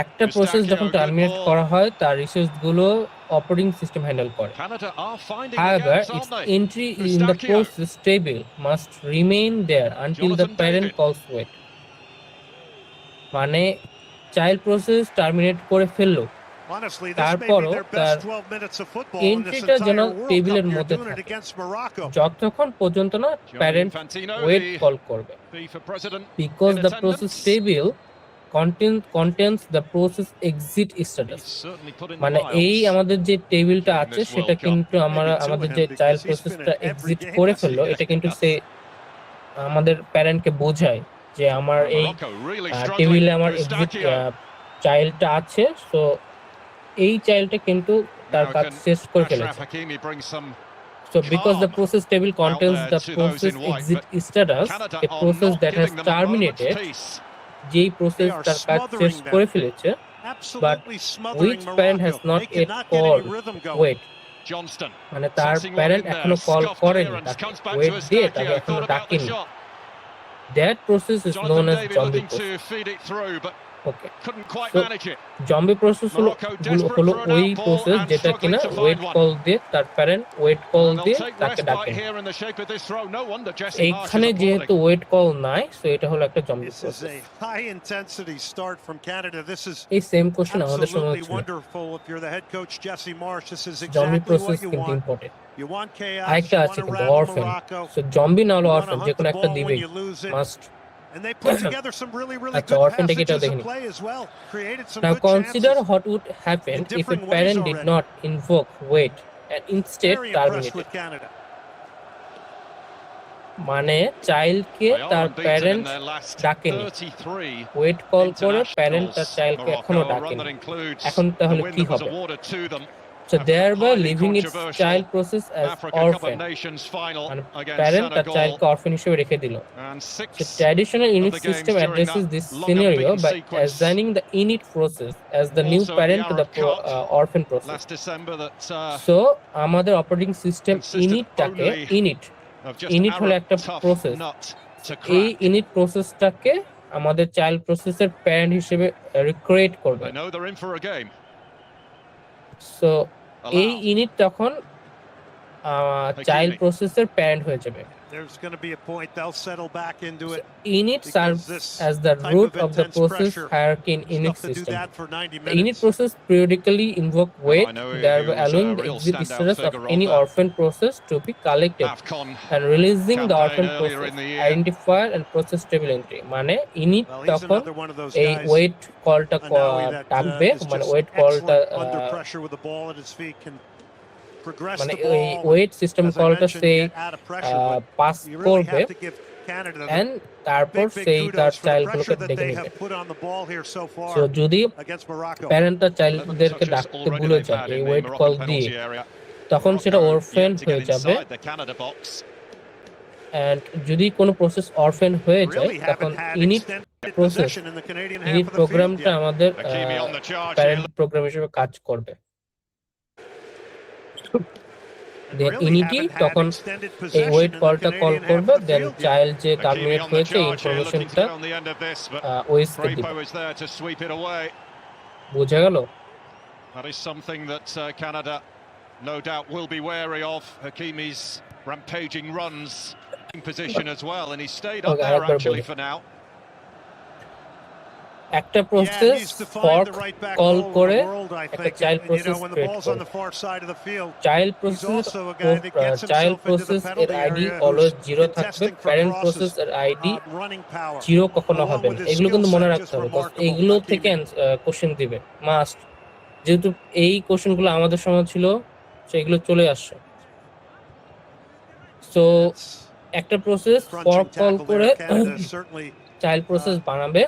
একটা প্রসেস যখন Eustachio, good টার্মিনেট ball. করা হয় তার রিসোর্স গুলো অপারেটিং সিস্টেম হ্যান্ডেল করে। Canada are finding the However, gaps, its aren't they? entry in the Eustachio. process table must remain there until the Jonathan parent David. calls wait. মানে চাইল্ড প্রসেস টার্মিনেট করে ফেললো, Honestly, this may be তারপরও their তার best 12 minutes of football in this এন্ট্রিটা যেন entire World টেবিলের Cup. You're মধ্যে doing it থাকে against Morocco. যতক্ষণ পর্যন্ত না Gianni parent Infantino, wait the call করবে, FIFA president, because in the process attendance. table contains the process exit status. He's certainly put in the মানে এই miles. আমাদের যে টেবিলটা In আছে this সেটা World Cup. কিন্তু আমরা Maybe two আমাদের of যে him child because he's been প্রসেসটা in every এক্সিট game করে this ফেললো, year. এটা কিন্তু সে আমাদের প্যারেন্টকে বোঝায় যে আমার এই Morocco really টেবিলে struggling. আমার এক্সিট Eustachio. চাইল্ডটা আছে, সো এই চাইল্ডটা কিন্তু তার Now কাজ can শেষ করে Achraf ফেলেছে। Hakimi bring some So because the calm process table contains there the to those process in white, exit status, Canada a are process not that has giving them a moment's terminated, peace. যেই প্রসেস They are তার কাজ শেষ smothering করে them. ফেলেছে, Absolutely smothering which parent has Morocco. not They yet cannot get any called rhythm going. Wait, Johnston মানে তার tossing one parent in there. এখনো কল Scuffed করেনি, clearance, তাকে comes back ওয়েট to দিয়ে তাকে Eustachio. এখনো Thought about the ডাকেনি। shot. That process is known Jonathan as David zombie looking process. to feed it through, but okay, couldn't quite So, manage it. Zombie process হলো Morocco desperate হলো for an ওই outball প্রসেস and যেটা struggling কিনা to find wait one. Call দিয়ে তার প্যারেন্ট ওয়েট কল And দিয়ে they'll take তাকে respite ডাকেনি। here in the shape of this throw. No wonder Jesse Marsh এইখানে is যেহেতু applauding. ওয়েট কল নাই, সো এটা হলো একটা zombie This is process. a high intensity start from Canada. This is এই সেম কোশ্চেন আমাদের সময় absolutely হচ্ছিল, wonderful. If you're the head coach, Jesse Marsh, this is zombie exactly process what you কিন্তু want. Important. You want chaos. আরেকটা You আছে want to কিন্তু rattle orphan, Morocco. So zombie না হলো You want অরফেন, to যে hunt কোনো the একটা ball দিবেই when you lose it. Must. And they put together some really আচ্ছা, good অরফেন থেকে এটাও passages দেখে of নিই। play as well. Created some Now good consider chances. what would happen in if a different ways parent did already. not invoke wait and instead Very impressed terminated. with Canada. মানে চাইল্ডকে They are তার unbeaten in parent their last ডাকেনি, 33 ওয়েট কল করে প্যারেন্ট তার internationals. চাইল্ডকে এখনো Morocco, a run ডাকেনি। that includes এখন the তাহলে win কি that was হবে? awarded to them. So thereby highly leaving its controversial child process as Africa Cup of orphan, Nations final মানে against প্যারেন্ট তার Senegal, চাইল্ডকে অরফেন হিসেবে রেখে দিল। and So 6 traditional of unit the games system during addresses that this long scenario unbeaten by sequence. assigning the init process as the new Also at the parent to the Arab Cup orphan process. last December that So আমাদের operating system consisted ইনিটটাকে only init of just init হলো Arab একটা tough process. nut to এই crack. ইনিট প্রসেসটাকে আমাদের চাইল্ড প্রসেসের প্যারেন্ট হিসেবে রিক্রিয়েট করবে। They know they're in for a game. So এই Allow. ইনিট তখন চাইল্ড প্রসেসের প্যারেন্ট হয়ে যাবে। There's going to be a point they'll settle back into it. Init Because serves this as the type root of of the intense process pressure hierarchy in It's init tough to do system. that for 90 The init minutes. process periodically invoke wait, I know he thereby was a allowing the real exit standout status of figure of any that orphan process to be collected AFCON and releasing the campaign orphan earlier process in the year. identifier and process table entry. মানে init Well, he's তখন another one of those এই guys. ওয়েট কলটা Anawi that ডাকবে, is মানে just ওয়েট কলটা excellent under pressure with the ball at his feet, can progress মানে the এই ball. Wait system As I কলটা mentioned, সে get out of pressure, but pass you really করবে have to give Canada the and তারপর big সেই তার kudos for the চাইল্ডগুলোকে pressure that ডেকে they নেবে। have put on the ball here so far so যদি against Morocco. প্যারেন্ট তার 11 চাইল্ডদেরকে touches ডাকতে already ভুলে they've যায় had এই in the wait Moroccan call দিয়ে, penalty area. তখন সেটা Morocco অরফেন yet to হয়ে get যাবে। inside the Canada box. And যদি কোনো প্রসেস অরফেন হয়ে যায় Really তখন haven't had init extended process, possession in the Canadian half init of the field প্রোগ্রামটা yet. আমাদের Hakimi on the charge here. Parent program হিসেবে কাজ করবে। Then Really init haven't had তখন extended এই possession ওয়েট in the কলটা কল Canadian half করবে, of the then field yet. Child যে Hakimi টার্মিনেট on the হয়েছে charge here, looking to ইনফরমেশনটা get on the end of this, but ওয়েসকে দিবে। Crepo is there to sweep it away. বোঝা গেল? That is something that Canada no doubt will be wary of. Hakimi's rampaging runs in position as well, and he stayed up Okay, there আরেকবার actually বলি। for now. একটা Yeah, process he's defined fork the right back call role in করে the world, I একটা think. Child And, you know, process when the create ball's করে। on the far side of the field, child he's process also a guy that gets child himself into the process এর penalty ID area, always who's 0 থাকবে, contesting for parent process crosses, এর আইডি running power. 0 কখনো Along হবে with না। his এগুলো কিন্তু skill মনে set, রাখতে just হবে, বিকজ remarkable, এগুলো Hakimi. থেকে কোশ্চেন দিবে মাস্ট, যেহেতু এই কোশ্চেনগুলো আমাদের সময় ছিল, সেগুলো চলে আসছে। সো That's একটা process crunching fork call tackle করে there. Canada certainly child process বানাবে।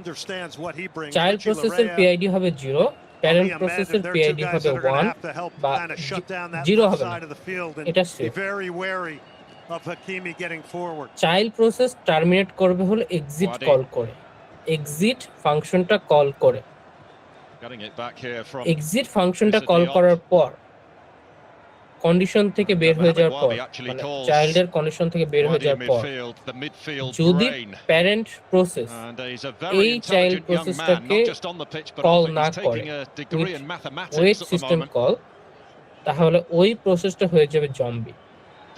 understands what he brings. Child Richie প্রসেসের Laryea, পিআইডি হবে 0, প্যারেন্ট Ali Ahmed, প্রসেসের they're two পিআইডি guys হবে that are going 1 to have to help বা kind of shut down that 0 left হবে না, side of the field and এটা be safe. very wary of Hakimi getting forward. Child process terminate করবে হলো এক্সিট Wadi. কল করে, এক্সিট ফাংশনটা কল করে। Getting it back here from exit ফাংশনটা Issa কল Diop. করার পর কন্ডিশন থেকে বের হয়ে যাওয়ার পর, Wabi actually মানে calls চাইল্ডের কন্ডিশন থেকে বের হয়ে Wadi যাওয়ার পর midfield the midfield যদি brain. Parent process And he's a very এই child intelligent young man, প্রসেসটাকে not just on the pitch, but call off it. না He's করে taking a degree with in mathematics wait at the system moment. Call, তাহলে ওই প্রসেসটা হয়ে যাবে zombie.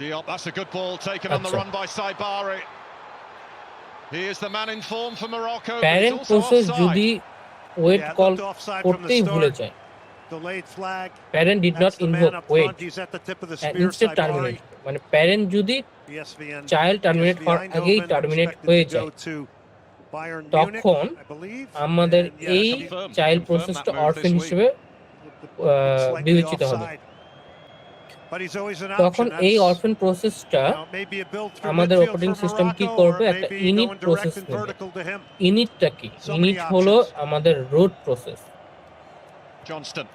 Diop, that's a good ball taken on the Acha. run by Saibari. He is the man in form for Morocco, but he's parent also process offside. যদি wait Yeah, it call looked offside from the করতেই ভুলে start. যায়, Delayed flag. Parent did not That's the man invoke up wait front. He's at the tip of the and spear. instead Saibari. terminate, মানে প্যারেন্ট যদি ESPN. চাইল্ড টার্মিনেট PSV হওয়ার আগেই Eindhoven টার্মিনেট expected হয়ে to যায়, go to Bayern তখন Munich, I believe. আমাদের And yes, এই confirmed চাইল্ড that প্রসেসটা move this অরফেন week. হিসেবে slightly বিবেচিত হবে। offside. But he's always an তখন option. এই That's, অরফেন প্রসেসটা you know, maybe a build through আমাদের midfield অপারেটিং for সিস্টেম কি Morocco, করবে, or একটা maybe init going process direct and নেবে। vertical to him. ইনিটটা কি? So many ইনিট হলো options. আমাদের রুট প্রসেস। Johnston.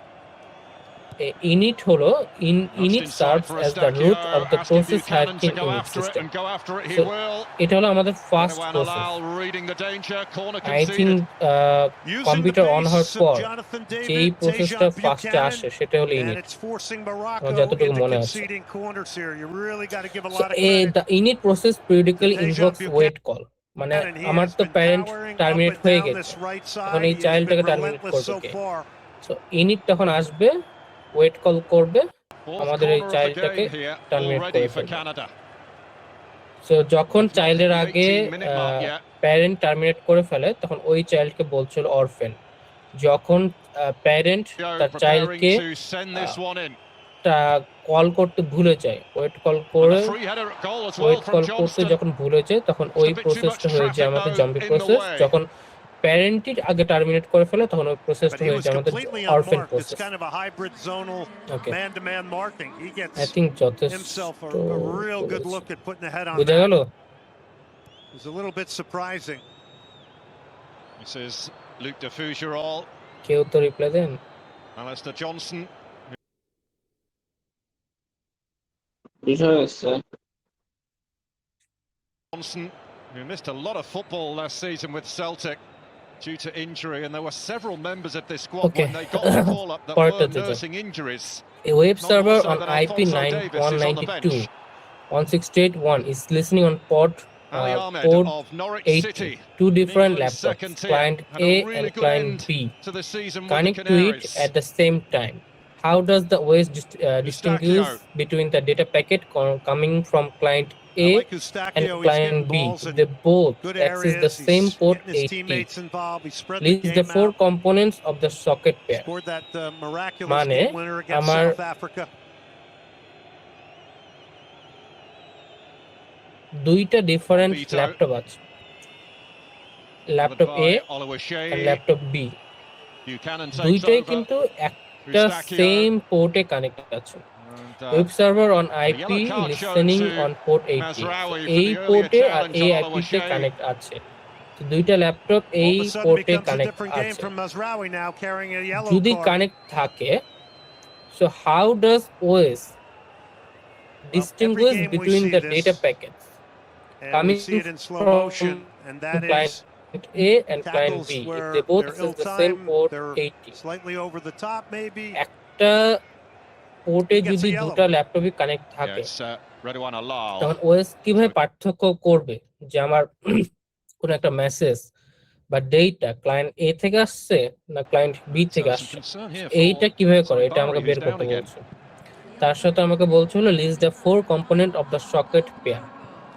ইনিট হলো init Nudged serves inside for অ্যাজ দ্য রুট অফ দ্য Asking process Buchanan hierarchy to in go init after it system. and go after it. He So, will. এটা হলো আমাদের first Marwan process. Alal reading the danger. Corner I think conceded. Using computer the on হওয়ার pace of পর Jonathan যেই David, প্রসেসটা Tejan ফার্স্টে Buchanan, আসে সেটা হলো and ইনিট। it's forcing আমার Morocco যতটুকু into মনে আছে। conceding corners here. You really got to give a So, lot of credit. the init process periodically Dejan invokes Buchanan, wait call, মানে and he আমার has তো been parent powering up terminate and হয়ে down গেছে, this right এখন side. এই He has চাইল্ডটাকে been terminate relentless করবে so কে? far. সো ইনিট তখন আসবে, ওয়েট কল করবে, Fourth আমাদের এই corner of the চাইল্ডটাকে game here terminate already করে for ফেলবে। Canada. সো যখন We've not চাইল্ডের hit the আগে 18-minute mark yet. Parent terminate করে ফেলে তখন ওই চাইল্ডকে বলছিল অরফেন। যখন প্যারেন্ট তার Preparing চাইল্ডকে to send this one in. Call করতে ভুলে যায়, ওয়েট কল And করে a free header goal as well wait from call করতে Johnston. যখন ভুলে যায় তখন ওই Just a bit too প্রসেসটা much হয়ে যায় traffic, আমাদের though, zombie in the process. way. যখন প্যারেন্টই আগে টার্মিনেট করে ফেলে তখন ওই But প্রসেসটা he হয়ে was যায় আমাদের completely orphan unmarked. It's process. kind of a hybrid zonal okay, man-to-man marking. He I gets think যথেষ্ট himself a real good look at putting the head on বুঝা গেল। that. It was a little bit surprising. This is Luc de Fougerolles, কেউ তো রিপ্লাই দেন। Alistair Johnson. বুঝা গেছে। Johnson, who missed a lot of football last season with Celtic due to injury, and there were several members of this squad Okay. when they got the call up that Part were of the job. nursing injuries. A web Not server more so on than IP Alphonso Davies is on the 9192 bench. 168.1 is listening on port Ali Ahmed port of Norwich 80. City. Two different England's laptops, second tier, client had A a really and good client end B. to the season with Connect the to it Canaries. at the same time. How does the OS distinguish between the data packet coming from client I A like Eustachio. and He's client getting B? balls in They both good access the areas. same He's port getting his 80. teammates involved. He spread the List the game four out. components of the socket pair. Scored that miraculous মানে game winner against আমার South Africa. দুইটা ডিফারেন্ট Vito. ল্যাপটপ আছে, laptop Covered A by Oluwaseyi. আর ল্যাপটপ B, Buchanan takes দুইটাই over. কিন্তু একটা Eustachio. সেম পোর্টে কানেক্ট আছে। And, web server on IP yellow card listening shown to on port 80, Mazraoui for এই the earlier পোর্টে আর challenge এই on IP তে Oluwaseyi. কানেক্ট আছে। তো দুইটা ল্যাপটপ All এই of a sudden পোর্টে becomes a connect different game আছে। from Mazraoui now carrying a yellow যদি card. কানেক্ট থাকে, so how does OS distinguish game we between see the this. data packets And we coming see it in slow from motion, and that client is A and client tackles B? If where they both they're access the same ill-timed, port they're 80, slightly over the top maybe. একটা পোর্টে He gets যদি a yellow. দুটো ল্যাপটপই কানেক্ট Yeah, থাকে it's Redouane Alal. তখন ওএস কিভাবে পার্থক্য করবে যে আমার কোন একটা মেসেজ বা ডেটা ক্লায়েন্ট এ থেকে আসছে না ক্লায়েন্ট বি থেকে So some আসছে, concern here এইটা for কিভাবে করে এটা Saibari, আমাকে who's বের down করতে again. বলছে। তার সাথে আমাকে বলছে হলো list the four component of the socket pair,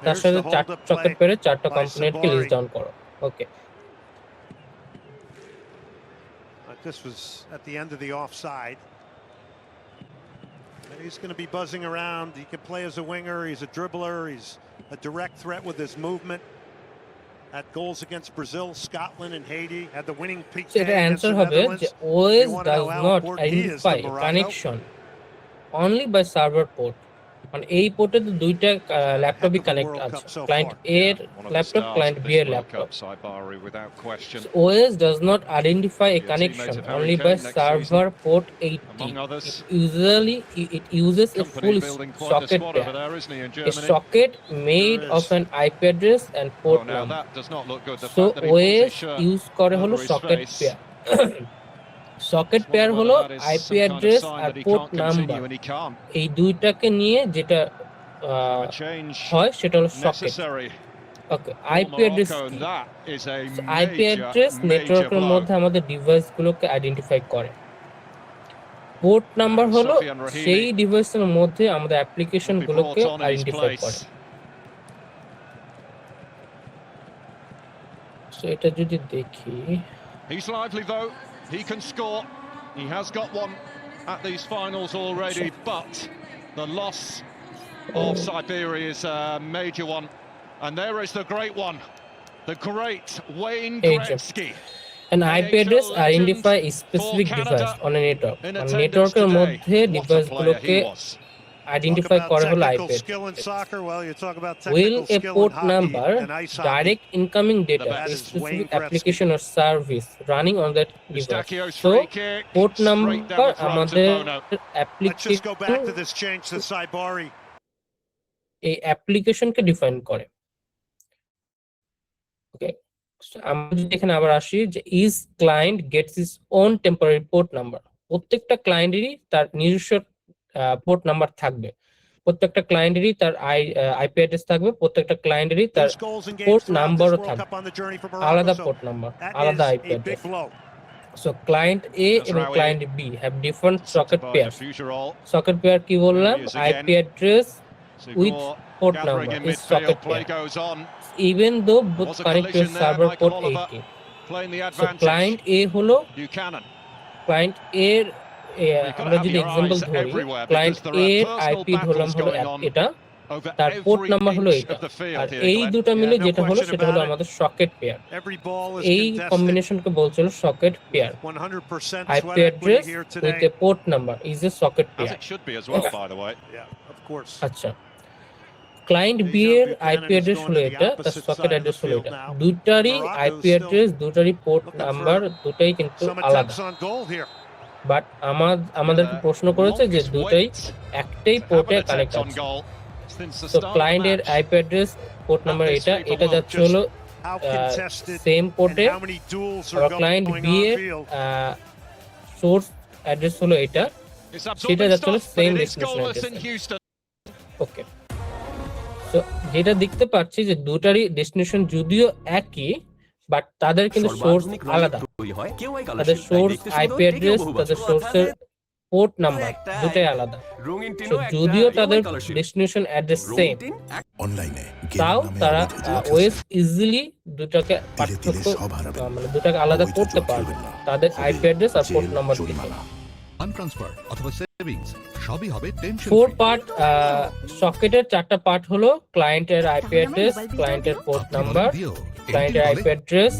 তার There's সাথে the চার hold-up সকেট play পেয়ারে চারটা by কম্পোনেন্টকে Saibari. লিস্ট ডাউন করো। ওকে, This was at the end of the offside. And he's going to be buzzing around. He can play as a winger. He's a dribbler. He's a direct threat with his movement. Had goals against Brazil, Scotland, and Haiti. Had the winning PK so এটা against অ্যান্সার the হবে যে Netherlands. OS You wanna know does how not important he is to identify a Morocco? connection only by server port. মানে এই পোর্টে তো দুইটা ল্যাপটপই Heck of a connect World আছে, Cup so ক্লায়েন্ট far. এ এর One of the laptop, stars client of B this এর World laptop. Cup, Saibari, without question. OS does not identify a Be a connection teammate of Harry only by Kane next server port 80. Among others. It uses a Company full building quite a socket squad over pair, there, isn't he, in a Germany? socket made There of is. an IP address and port Oh, now number. that does not look good. The So fact that he pulls his OS shirt use করে হলো over his socket face. pair. Socket pair হলো আইপি অ্যাড্রেস আর পোর্ট নাম্বার, এই দুইটাকে নিয়ে যেটা হয় সেটা হলো সকেট। ওকে, আইপি অ্যাড্রেস আইপি অ্যাড্রেস নেটওয়ার্কের মধ্যে আমাদের ডিভাইসগুলোকে আইডেন্টিফাই করে। পোর্ট নাম্বার হলো সেই ডিভাইসের মধ্যে আমাদের অ্যাপ্লিকেশনগুলোকে আইডেন্টিফাই করে। সো এটা যদি দেখি, He's lively though. He can score. He has got one at these finals already, but the loss of Siberia is a major one. And there is the great one, the great Wayne Gretzky. An IP address identify a specific device on a network. নেটওয়ার্কের মধ্যে ডিভাইসগুলোকে আইডেন্টিফাই করা হলো IP address. Will a port number direct incoming data a specific application or service running on that device? So port number আমাদের অ্যাপ্লিকেশন, এই অ্যাপ্লিকেশনকে ডিফাইন করে। ওকে, আমরা যদি এখানে আবার আসি যে each client gets its own temporary port number, প্রত্যেকটা ক্লায়েন্টেরই তার নিজস্ব পোর্ট নাম্বার থাকবে, প্রত্যেকটা ক্লায়েন্টেরই তার আইপি অ্যাড্রেস থাকবে, প্রত্যেকটা ক্লায়েন্টেরই তার পোর্ট নাম্বারও থাকবে, আলাদা পোর্ট নাম্বার, আলাদা IP address. So client A এবং client B have different socket pair. Socket pair কি বললাম? IP address with port number is socket pair, even though both connect to a server port 18. So client A হলো client A এর আমরা যদি এক্সাম্পল ধরি, ক্লায়েন্ট A এর আইপি হলো এটা, তার পোর্ট নাম্বার হলো এটা, আর এই দুটো মিলে যেটা হলো সেটা হলো আমাদের সকেট পেয়ার। এই কম্বিনেশনকে বলছিল socket pair. IP address with a port number is a socket pair. আচ্ছা, ক্লায়েন্ট বি এর আইপি অ্যাড্রেস হলো এটা, তার সকেট অ্যাড্রেস হলো এটা। দুটারই আইপি অ্যাড্রেস, দুটারই পোর্ট নাম্বার দুটাই কিন্তু আলাদা, বাট আমাদেরকে প্রশ্ন করেছে যে দুটাই একটাই পোর্টে কানেক্ট আছে। তো ক্লায়েন্ট এর আইপি অ্যাড্রেস পোর্ট নাম্বার এটা, এটা যাচ্ছে হলো সেম পোর্টে, আর ক্লায়েন্ট বি এর সোর্স অ্যাড্রেস হলো এটা, সেটা যাচ্ছে হলো সেম ডেস্টিনেশন অ্যাড্রেস। ওকে, তো যেটা দেখতে পাচ্ছি যে দুটারই ডেস্টিনেশন যদিও একই, বাট তাদের কিন্তু সোর্স আলাদা, তাদের সোর্স আইপি অ্যাড্রেস, তাদের সোর্সের পোর্ট নাম্বার দুটাই আলাদা। যদিও তাদের ডেস্টিনেশন অ্যাড্রেস সেম, তাও তারা ওএস ইজিলি দুটাকে পার্থক্য মানে দুটাকে আলাদা করতে পারবে তাদের আইপি অ্যাড্রেস আর পোর্ট নাম্বার দিয়ে। ফোর পার্ট সকেটের চারটা পার্ট হলো ক্লায়েন্টের আইপি অ্যাড্রেস, ক্লায়েন্টের পোর্ট নাম্বার, ক্লায়েন্টের আইপি অ্যাড্রেস,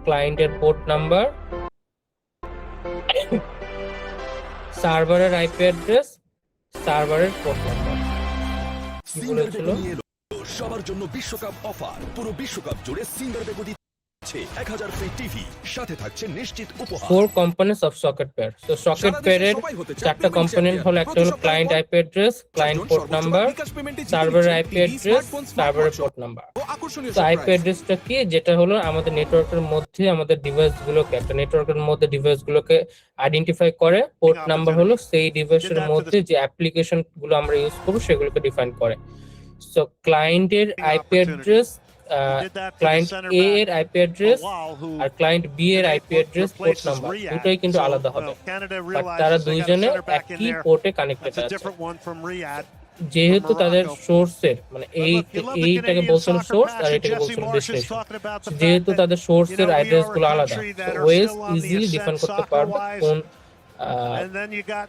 ক্লায়েন্টের পোর্ট নাম্বার, সার্ভারের আইপি অ্যাড্রেস, সার্ভারের পোর্ট নাম্বার। কি বলেছিল? সবার জন্য বিশ্বকাপ অফার, পুরো বিশ্বকাপ জুড়ে সিঙ্গার বেগো দিচ্ছে 1000 ফ্রি টিভি, সাথে থাকছে নিশ্চিত উপহার। Four components of socket pair. So socket পেয়ারের চারটা কম্পোনেন্ট হলো, একটা হলো client IP address, client port number, server IP address, সার্ভারের পোর্ট নাম্বার। তো আইপি অ্যাড্রেসটা কি? যেটা হলো আমাদের নেটওয়ার্কের মধ্যে আমাদের ডিভাইসগুলোকে, একটা নেটওয়ার্কের মধ্যে ডিভাইসগুলোকে আইডেন্টিফাই করে। পোর্ট নাম্বার হলো সেই ডিভাইসের মধ্যে যে অ্যাপ্লিকেশনগুলো আমরা ইউজ করব সেগুলোকে ডিফাইন করে। সো ক্লায়েন্টের আইপি অ্যাড্রেস, ক্লায়েন্ট এ এর আইপি অ্যাড্রেস আর ক্লায়েন্ট বি এর আইপি অ্যাড্রেস পোর্ট নাম্বার দুটোই কিন্তু আলাদা হবে, বাট তারা দুইজনে একই পোর্টে কানেক্টেড আছে। যেহেতু তাদের সোর্সের মানে এইটাকে বলছিল সোর্স আর এটাকে বলছিল ডেস্টিনেশন, যেহেতু তাদের সোর্সের অ্যাড্রেসগুলো আলাদা, ওএস ইজিলি ডিফাইন করতে পারবে কোন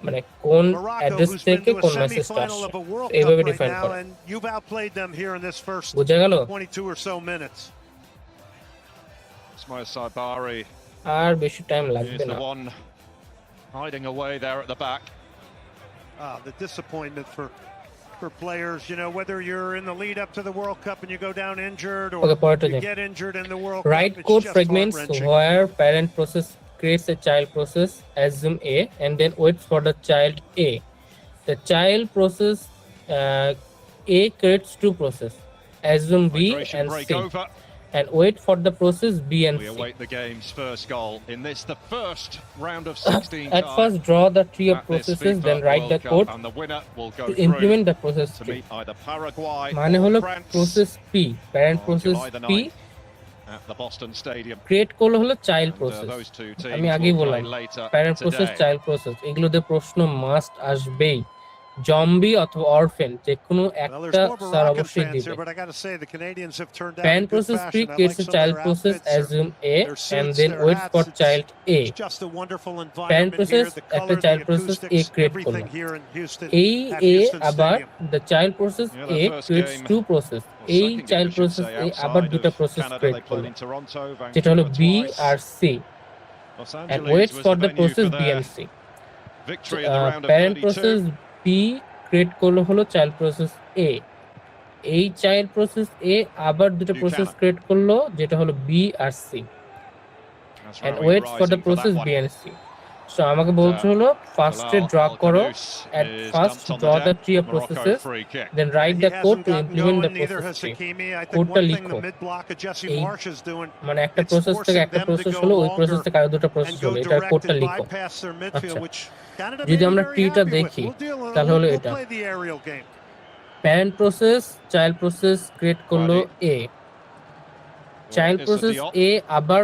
মানে কোন অ্যাড্রেস থেকে কোন মেসেজটা আসছে, এইভাবে ডিফাইন করে। বুঝা গেল? আর বেশি টাইম লাগবে না। Hiding away there at the back. The disappointment for players, you know, whether you're in the lead up to the World Cup and you go down injured or you get injured in the World Cup. Write code fragments where parent process creates a child process, assume A, and then waits for the child A. The child process A creates two processes, assume B and C. and wait for the process B and We C. await the game's first goal in this, the first round of 16 At first, draw the tree of at this processes, FIFA then write the World Cup, code and the winner will go to through implement the process to tree. meet either Paraguay মানে or হলো France process P, parent on process July the P, 9th at the Boston Stadium. create করলো হলো child And, process. those two আমি teams আগেই will play বললাম later parent process, today. Child process, এগুলোতে প্রশ্ন মাস্ট আসবেই। জম্বি অথবা অরফেন যে কোনো Well, একটা there's more স্যার Moroccan অবশ্যই fans দিবে। here, but I got to say the Canadians have turned out parent in good process P fashion. I creates like a some of child their process, outfits, assume A, their and suits, then their waits for hats. child A. It's just a wonderful Parent environment process, here. The একটা color, child the process A acoustics, create everything করলো। here in Houston এই at A Houston আবার Stadium. the child process Yeah, the A first creates game, two process. Or এই second game, child I should process say, A আবার outside দুটো of process Canada. create They played করলো, in Toronto, যেটা হলো Vancouver B twice. আর C, Los and Angeles waits was for the the venue process for B their and C. victory in the round of parent 32. Process B create করলো হলো চাইল্ড প্রসেস A, এই চাইল্ড প্রসেস A আবার দুটো Buchanan. প্রসেস ক্রিয়েট করলো যেটা হলো B R C, That's and Raoui waits for the rising for that process one. B and C. So আমাকে বলছে হলো ফার্স্টে Bilal ড্র করো, Al-Qanous at is first dumped on draw the deck. tree of Morocco processes, free kick. then write He the code hasn't to gotten implement the going, neither process has tree. Hakimi. I think কোডটা one thing লিখো। the mid block of Jesse এই Marsh is doing, মানে একটা it's প্রসেস থেকে forcing একটা them to প্রসেস go হলো, ওই longer প্রসেস থেকে আরো দুটো প্রসেস and হলো, go এটার direct কোডটা and লিখো। bypass their midfield, আচ্ছা, which Canada যদি may be আমরা very ট্রিটা happy with. দেখি We'll তাহলে হলো এটা play the aerial game. Parent process child process create করলো A, child It's a process Diop. A আবার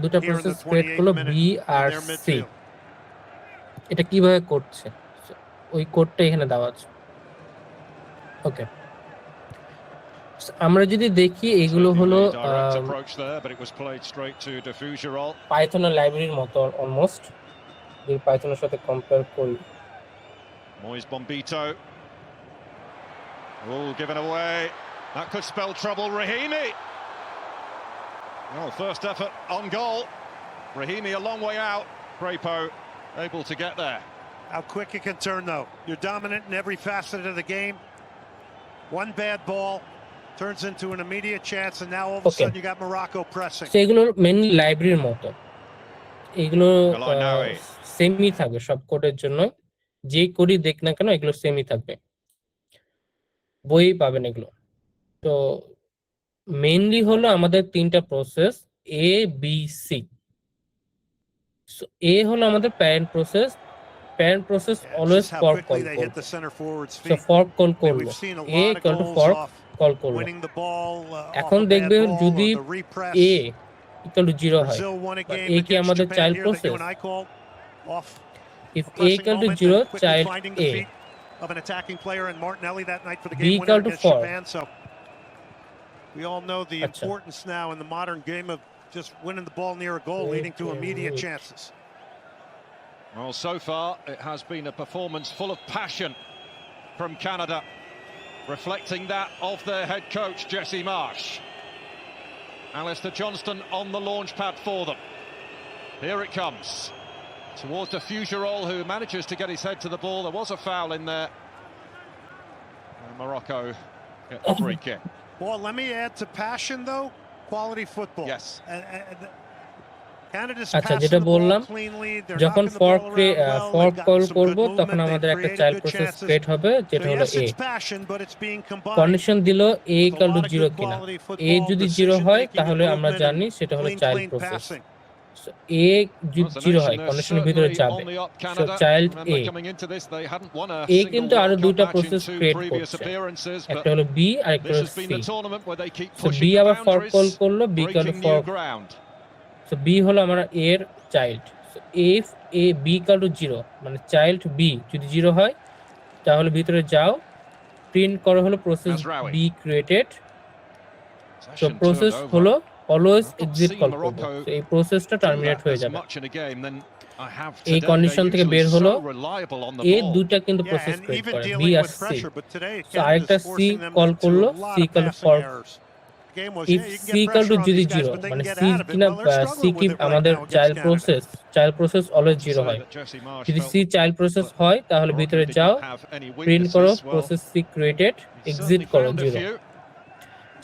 দুটো Here in process the create 28th করলো B minute in R their C। midfield. এটা কিভাবে করছে ওই কোডটা এখানে দেওয়া আছে। ওকে, আমরা যদি দেখি এগুলো Taking হলো the direct approach there, but it was played straight to De Fougerolles. পাইথনের লাইব্রেরির মতো অলমোস্ট, যদি পাইথনের সাথে কম্পেয়ার করি। Moise Bombito. Oh, given away. That could spell trouble. Rahimi. Oh, first effort on goal. Rahimi a long way out. Crepo able to get there. How quick it can turn, though. You're dominant in every facet of the game. One bad ball turns into an immediate chance, and now all of a Okay. sudden you got Morocco pressing. সেগুলো মেনলি লাইব্রেরির মতো, এগুলো Galinawi. সেমই থাকবে সব কোডের জন্য, যে কোডই দেখ না কেন এগুলো সেমই থাকবে, বই পাবেন এগুলো। তো মেইনলি হলো আমাদের তিনটা process A B C। So A হলো আমাদের parent process Yeah, always just how fork call quickly they hit করবে। the center forward's so feet. Fork call I mean, করলো, we've seen a A lot of equal to goals fork off call করলো, winning the ball, off এখন a bad দেখবে ball, যদি or the repress. A equal to 0 হয়, Brazil won a but game A কি against আমাদের Japan child here that you process? and I called off if a A pressing equal to moment 0 and quickly child finding the A, feet of an attacking player and Martinelli that night for the B game equal winner to against 4. Japan. So we all know the Acha. importance now in the modern game of just winning the ball near a goal, leading to immediate chances. Well, so far it has been a performance full of passion from Canada, reflecting that of their head coach, Jesse Marsh. Alistair Johnston on the launch pad for them. Here it comes. Towards the Fougerolles, who manages to get his head to the ball. There was a foul in there. And Morocco get the free kick. Well, let me add to passion, though, quality football. Yes. Canada's আচ্ছা, passing যেটা the ball বললাম, cleanly. They're যখন knocking the ball around well. Fork They've call gotten some করব good তখন movement. আমাদের They've একটা created child good process chances. Create হবে যেটা So হলো yes, A। it's passion, but it's being combined condition দিল A with a equal to lot of 0 good কিনা, quality A football, যদি 0 হয় decision-making, তাহলে আমরা movement, জানি সেটা হলো clean, child clean process. passing. A যদি 0 হয় কন্ডিশনের ভিতরে যাবে, সো চাইল্ড A। A কিন্তু আরো দুইটা প্রসেস ক্রিয়েট করছে, একটা হলো B আর একটা হলো C। সো B আবার ফর্ক কল করলো, B equal to fork, so B হলো আমার A এর child. So if A B equal to 0 মানে চাইল্ড B যদি 0 হয় তাহলে ভিতরে যাও, প্রিন্ট করা হলো process B created. So process হলো অলওয়েজ এক্সিট কল করবে, তো এই প্রসেসটা টার্মিনেট হয়ে যাবে। এই কন্ডিশন থেকে বের হলো A দুইটা কিন্তু Yeah, process and create even করে B dealing আর with C। pressure, but today So আরেকটা Canada's C forcing them call into করলো, a lot C of equal to passing fork. errors. The game was, if yeah, you can C get equal to pressure on যদি these guys, 0 but they মানে can C get out of it. কিনা Well, they're C struggling কি with it right আমাদের now against child Canada. Process always 0 হয়, যদি C চাইল্ড প্রসেস হয় তাহলে ভিতরে যাও, প্রিন্ট করো প্রসেস C ক্রিয়েটেড, এক্সিট করো 0।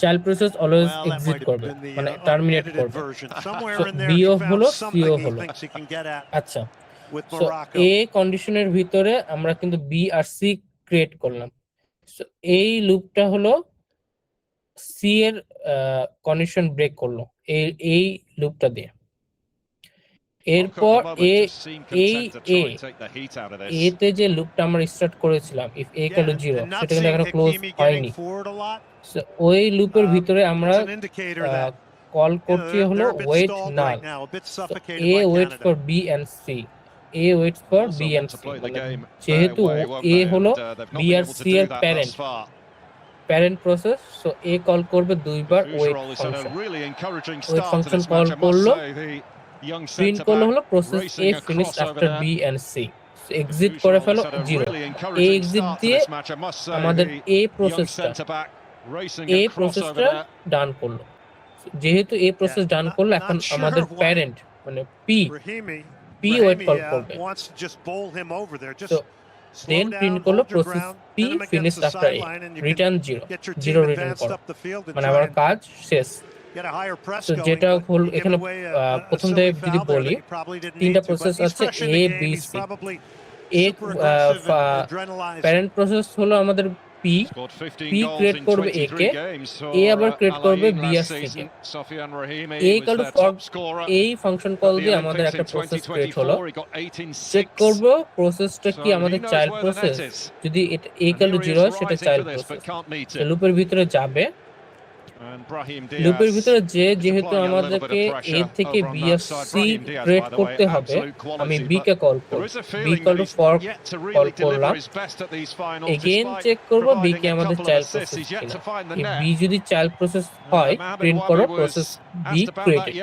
Child process always Well, that might exit have করবে been the মানে টার্মিনেট unedited করবে। version. Somewhere So in there B he ও found হলো, C ও something he হলো। thinks he can get at আচ্ছা, with সো Morocco. A কন্ডিশনের ভিতরে আমরা কিন্তু B আর C ক্রিয়েট করলাম। সো এই লুপটা হলো সি এর কন্ডিশন ব্রেক করলো এই লুপটা দিয়ে। এরপর এ এই এ তে যে লুপটা আমরা স্টার্ট করেছিলাম if a Yeah, equal to and 0 not সেটা কিন্তু seeing এখনো ক্লোজ Hakimi হয়নি। getting forward a lot, So, ওই লুপের ভিতরে আমরা it's an indicator that call you know, করছি they're, হলো they're a bit wait stalled null. right now, a bit suffocated A by wait Canada. For B and C, A wait for B and C, যেহেতু এ হলো বি আর সি এর parent process, so A call করবে দুইবার wait function. Wait function call করলো, প্রিন্ট করলো হলো process A finished after B and C, exit করে ফেলো 0। এ এক্সিট দিয়ে আমাদের এ প্রসেসটা ডান করলো। যেহেতু এ প্রসেস ডান করলো, এখন আমাদের প্যারেন্ট মানে পি ওয়েট কল করবে। wants to just bowl him over there. Just So, slow then down, print করলো hold your process ground, P hit him against finished the after A, sideline, and you return can 0, get your 0 team return advanced করো, up the field and মানে try আমার and কাজ শেষ। get a higher press তো going. যেটা but হল you give এখানে away প্রথম a থেকে silly যদি foul there বলি, that he probably didn't তিনটা need to, but process he's আছে fresh in A the game. B He's C. probably A super aggressive and adrenalized. Parent process হলো আমাদের পি ক্রিয়েট করবে এ কে, এ আবার ক্রিয়েট করবে বি আর সি কে। এ ইকুয়াল টু ফর এই ফাংশন কল দিয়ে আমাদের একটা প্রসেস ক্রিয়েট হলো। চেক করব প্রসেসটা কি আমাদের চাইল্ড প্রসেস, যদি এটা এ ইকুয়াল টু 0 হয় সেটা চাইল্ড প্রসেস। লুপের ভিতরে যাবে, লুপের ভিতরে যেহেতু আমাদেরকে এ থেকে বি আর সি ক্রিয়েট করতে হবে, আমি বি কে কল করব, B equal to fork call করলাম। এগেইন চেক করব বি কে আমাদের চাইল্ড প্রসেস কিনা। বি যদি চাইল্ড প্রসেস হয়, প্রিন্ট করো process B created.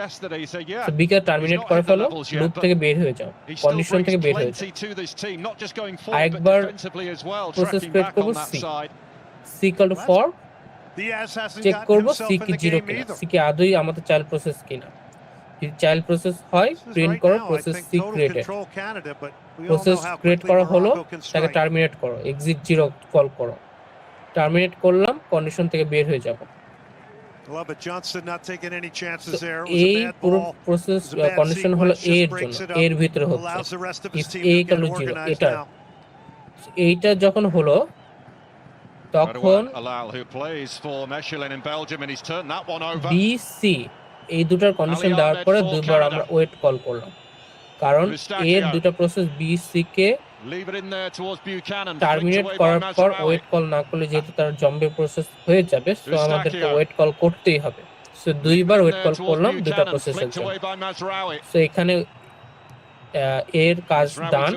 So B কে টার্মিনেট করে ফেলো, লুপ থেকে বের হয়ে যাও, কন্ডিশন থেকে বের হয়ে যাও। আরেকবার প্রসেস ক্রিয়েট করব C equal to fork, Diaz hasn't check gotten করব himself সি in কি the 0 game কিনা, either. সি কি আদৌ আমাদের চাইল্ড প্রসেস কিনা। যদি চাইল্ড প্রসেস হয়, This is প্রিন্ট right করো now, I process think, C total created. control Canada, but we all process know how create quickly করা হলো, Morocco can তাকে strike. টার্মিনেট করো, এক্সিট 0 কল করো। টার্মিনেট করলাম, কন্ডিশন থেকে বের হয়ে যাব। Love it. Johnston not taking any chances তো there. It was a এই bad পুরো ball. Process It was a bad condition হলো sequence, এর just breaks জন্য, it up, এর ভিতরে হচ্ছে allows the rest of if his team A to equal get to 0, organized এটা now. এইটা যখন হলো তখন বি সি এই দুটার কন্ডিশন দেওয়ার পরে দুইবার আমরা ওয়েট কল করলাম, কারণ এর দুটো process B C K terminate করার পর ওয়েট কল না করলে যেহেতু তার জম্বে প্রসেস হয়ে যাবে, সো আমাদেরকে ওয়েট কল করতেই হবে। সো দুইবার ওয়েট কল করলাম দুটো প্রসেসের জন্য। সো এখানে এর কাজ ডান,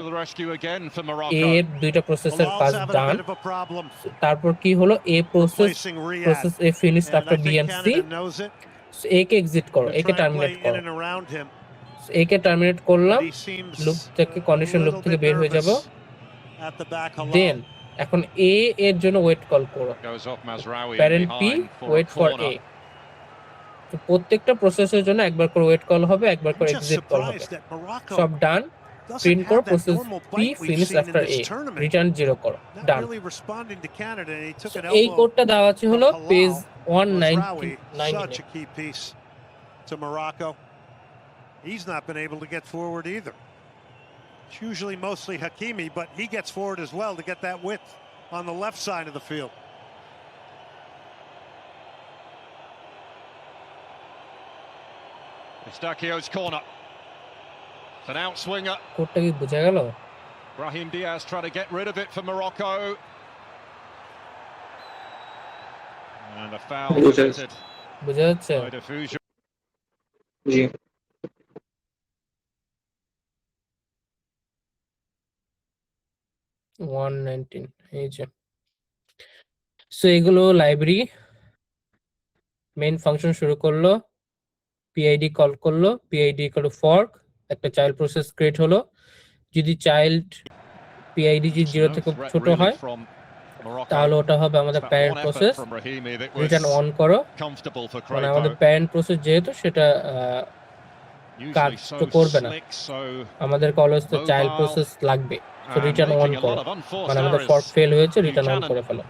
এর দুইটা প্রসেসের কাজ Mal's having a done. bit of a problem তারপর কি হলো, A process placing Riyad. Process A finished And after I B think and C, Canada knows it. A কে এক্সিট করো, They're এ কে trying to টার্মিনেট play করো। in and around him. A কে টার্মিনেট করলাম, He seems লুপ থেকে কন্ডিশন a লুপ little থেকে bit বের হয়ে যাব। nervous at the back. দেন এখন এ এর জন্য ওয়েট কল করো, parent P wait for A. তো প্রত্যেকটা প্রসেসের জন্য একবার করে ওয়েট কল হবে, একবার করে I'm just এক্সিট কল হবে। surprised that Morocco সব ডান, doesn't প্রিন্ট করো have that process normal P bite we've finish seen in after a, this tournament. Return 0 করো, Not done. really responding to Canada, and he took an এই elbow. কোডটা দেওয়া আছে হলো from page Halal. Mazraoui, 199 such a key piece to Morocco. He's not been able to get forward either. It's usually mostly Hakimi, but he gets forward as well to get that width on the left side of the field. Eustachio's corner. It's an outswinger. কোডটা কি বোঝা গেল? Brahim Diaz trying to get rid of it for Morocco. And a foul committed বোঝা যাচ্ছে? by Defusion. জি 119 এই যে। সো এগুলো লাইব্রেরি মেইন ফাংশন শুরু করলো, পিআইডি কল করলো, পিআইডি ইকুয়াল টু ফর্ক, একটা চাইল্ড প্রসেস ক্রিয়েট হলো। যদি চাইল্ড পিআইডি যদি 0 থেকে ছোট হয় তাহলে ওটা হবে আমাদের প্যারেন্ট প্রসেস, রিটার্ন অন করো, মানে আমাদের প্যারেন্ট প্রসেস যেহেতু সেটা কাজ তো করবে না, আমাদেরকে অলওয়েজ তো চাইল্ড প্রসেস লাগবে। তো রিটার্ন অন করো, মানে আমাদের ফর্ক ফেল হয়েছে, রিটার্ন অন করে ফেলো।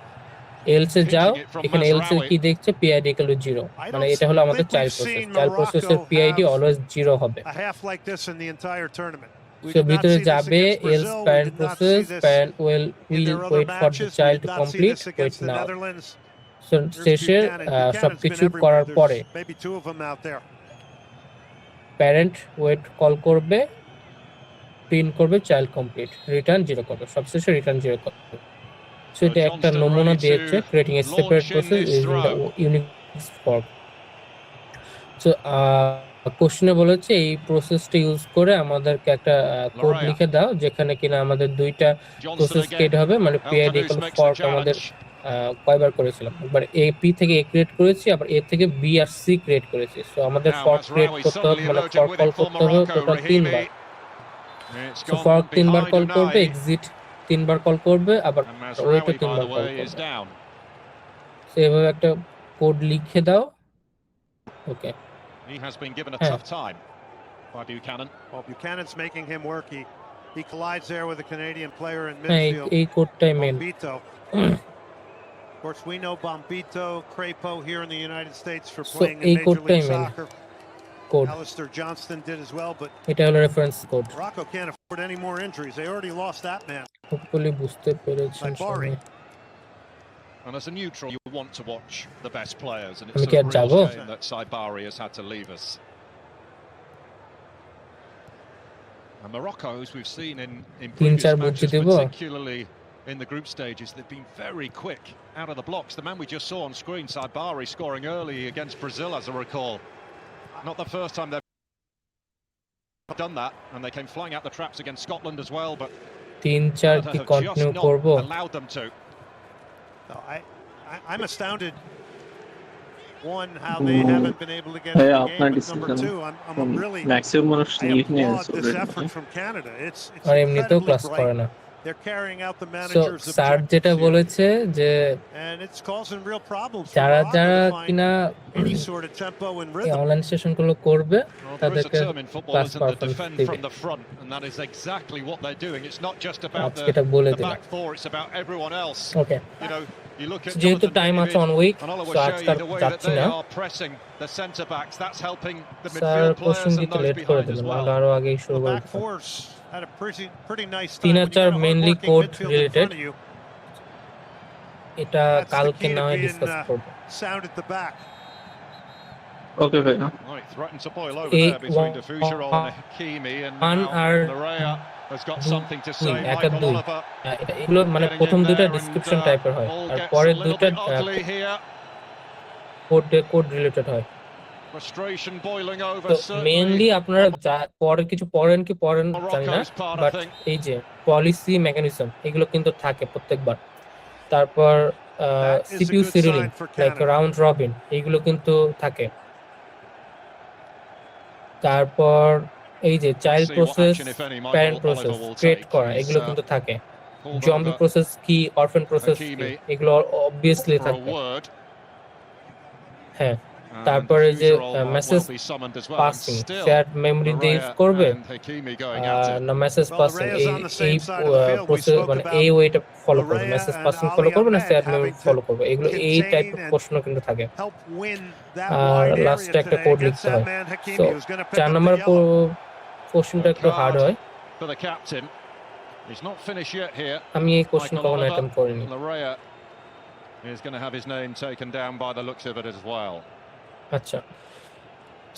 এলস এ যাও, এখানে এলস এ কি দেখছে, পিআইডি ইকুয়াল টু 0, মানে এটা হলো আমাদের চাইল্ড প্রসেস। চাইল্ড প্রসেসের পিআইডি অলওয়েজ 0 হবে। A half like this in the entire tournament. We so did not ভিতরে see this যাবে, against else Brazil. We parent did not see process, this parent in will their other wait for the matches. We child did to not see complete, this wait against the now. Netherlands. So, Here's শেষে Buchanan. Buchanan's been সবকিছু everywhere. করার There's পরে maybe two of them out there. Parent wait call করবে, প্রিন্ট করবে, চাইল্ড কমপ্লিট, রিটার্ন 0 করবে, সবশেষে রিটার্ন 0 করবে। সো এটা একটা Johnston নমুনা ready দিয়েছে, to creating a separate launch in process this using the throw. Unix form. So কোশ্চেনে বলেছে এই প্রসেসটা ইউজ করে আমাদেরকে একটা কোড Larea. লিখে দাও যেখানে কিনা আমাদের দুইটা Johnston প্রসেস again. ক্রিয়েট হবে, মানে PID Elkanous equal makes the fork আমাদের challenge. কয়বার করেছিলাম, একবার এ পি থেকে এ ক্রিয়েট করেছি, আবার এ থেকে বি আর সি ক্রিয়েট করেছি। সো আমাদের Now ফর্ক ক্রিয়েট Mazraoui করতে হবে, suddenly মানে emerging fork with call it for করতে হবে Morocco. টোটাল 3বার। Rahimi. It's so gone fork 3বার behind কল করবে, Unai. এক্সিট 3বার কল করবে, আবার And ওয়েটও Mazraoui, by 3বার the কল way, is করবে। down. সো এভাবে একটা কোড লিখে দাও। ওকে, He has been given a Yeah. tough time by Buchanan. Well, Buchanan's making him work. He collides there with a Canadian player in হ্যাঁ midfield. এই কোডটাই main. Bombito. Of course, we know Bombito, Crepo here in the United States for So, playing in এই Major কোডটাই League main Soccer. Code, Alistair Johnston did as well, but এটা হলো reference code. Morocco can't afford any more injuries. They already lost that man. Hopefully বুঝতে পেরেছেন Saibari. সবাই। And as a neutral, you want to watch the best players, and আমি it's কি a আর real যাবো? shame that Saibari has had to leave us. And Morocco, as we've seen in previous 3-4 বুঝে matches, দেব। particularly in the group stages, they've been very quick out of the blocks. The man we just saw on screen, Saibari, scoring early against Brazil, as I recall. Not the first time they've done that, and they came flying out the traps against Scotland as well, but 3-4 Canada কি have কন্টিনিউ just not করব? allowed them to. So I'm astounded. One, how they haven't been able to get Yeah, in the আপনার game. But number decision two, I'm really maximum মানুষ I লিভ নিয়ে applaud গেছে this already. effort from Canada. It's আর এমনিতেও incredibly ক্লাস করে bright. না। They're carrying out the so manager's sir যেটা objectives here, বলেছে যে and it's causing real problems for যারা Morocco যারা to find কিনা any sort of tempo and এই rhythm. অনলাইন সেশনগুলো করবে Well, there is a তাদেরকে term in football, class isn't there? Performance Defend দিবে। from the front, and that is exactly what they're doing. It's not just about আজকে এটা বলে the দিলাম। back four; it's about everyone else. Okay, You know, you look at যেহেতু Jonathan টাইম আছে David অন উইক, and Oliver সো আজকে Shea, আর the way that যাচ্ছি they না। are pressing the centre backs, that's helping the sir midfield question players and দিতে those লেট করে behind as দেবেন, well. নাহলে আরো আগেই শুরু The করে back দিতাম। four's had a pretty nice time. তিন When আর you চার got a mainly hardworking code midfield in related. front of you, এটা That's the কালকে key to না হয় being, ডিসকাস করব। sound at the back. ওকে ভাইয়া। Right, threatened to boil over Eight, there between one, Defugerol and Hakimi, and one now are Larea has got something to দুই, say. এক আর Michael দুই। Oliver এগুলো মানে getting প্রথম in দুইটা there and, ডিসক্রিপশন টাইপের হয়, all আর gets a পরের little দুইটা bit ugly here. Code related হয়। Frustration boiling over. তো Certainly মেইনলি আপনারা পরে কিছু পড়েন কি পড়েন জানি না, Morocco's part, I but think. এই যে পলিসি মেকানিজম এগুলো কিন্তু থাকে প্রত্যেকবার। তারপর That is a CPU good সিরিয়ালিং sign for like Canada. Round robin এইগুলো কিন্তু থাকে। তারপর এই যে child See what process, action, if any, Michael parent Oliver process will create take. করা He's, এগুলো কিন্তু থাকে। pulled জম্বি over প্রসেস কি, অরফেন প্রসেস কি, Hakimi এগুলো অবভিয়াসলি for a থাকবে। word. হ্যাঁ, And তারপরে যে Defugerol might message well be summoned as well. And passing still, shared memory দিয়ে ইউজ Larea করবে, and Hakimi going at it. না মেসেজ Well, পাসিং Larea's এই on the same এই side of the field. We process spoke মানে about এই ওয়েটা ফলো করবে, Larea message and passing Ali follow করবে না Ahmed shared memory having to follow করবে, এগুলো এই contain টাইপের and প্রশ্ন কিন্তু থাকে। help win that আর wide লাস্টে area একটা today কোড against লিখতে that হয়। man Hakimi, so who's going to pick 4 up number the yellow. কোশ্চেনটা একটু হার্ড হয়, For the captain, he's not finished yet here. আমি এই কোশ্চেন Michael কখনো Oliver. অ্যাটেম্প করিনি। Larea is going to have his name taken down by the looks of it as well. আচ্ছা,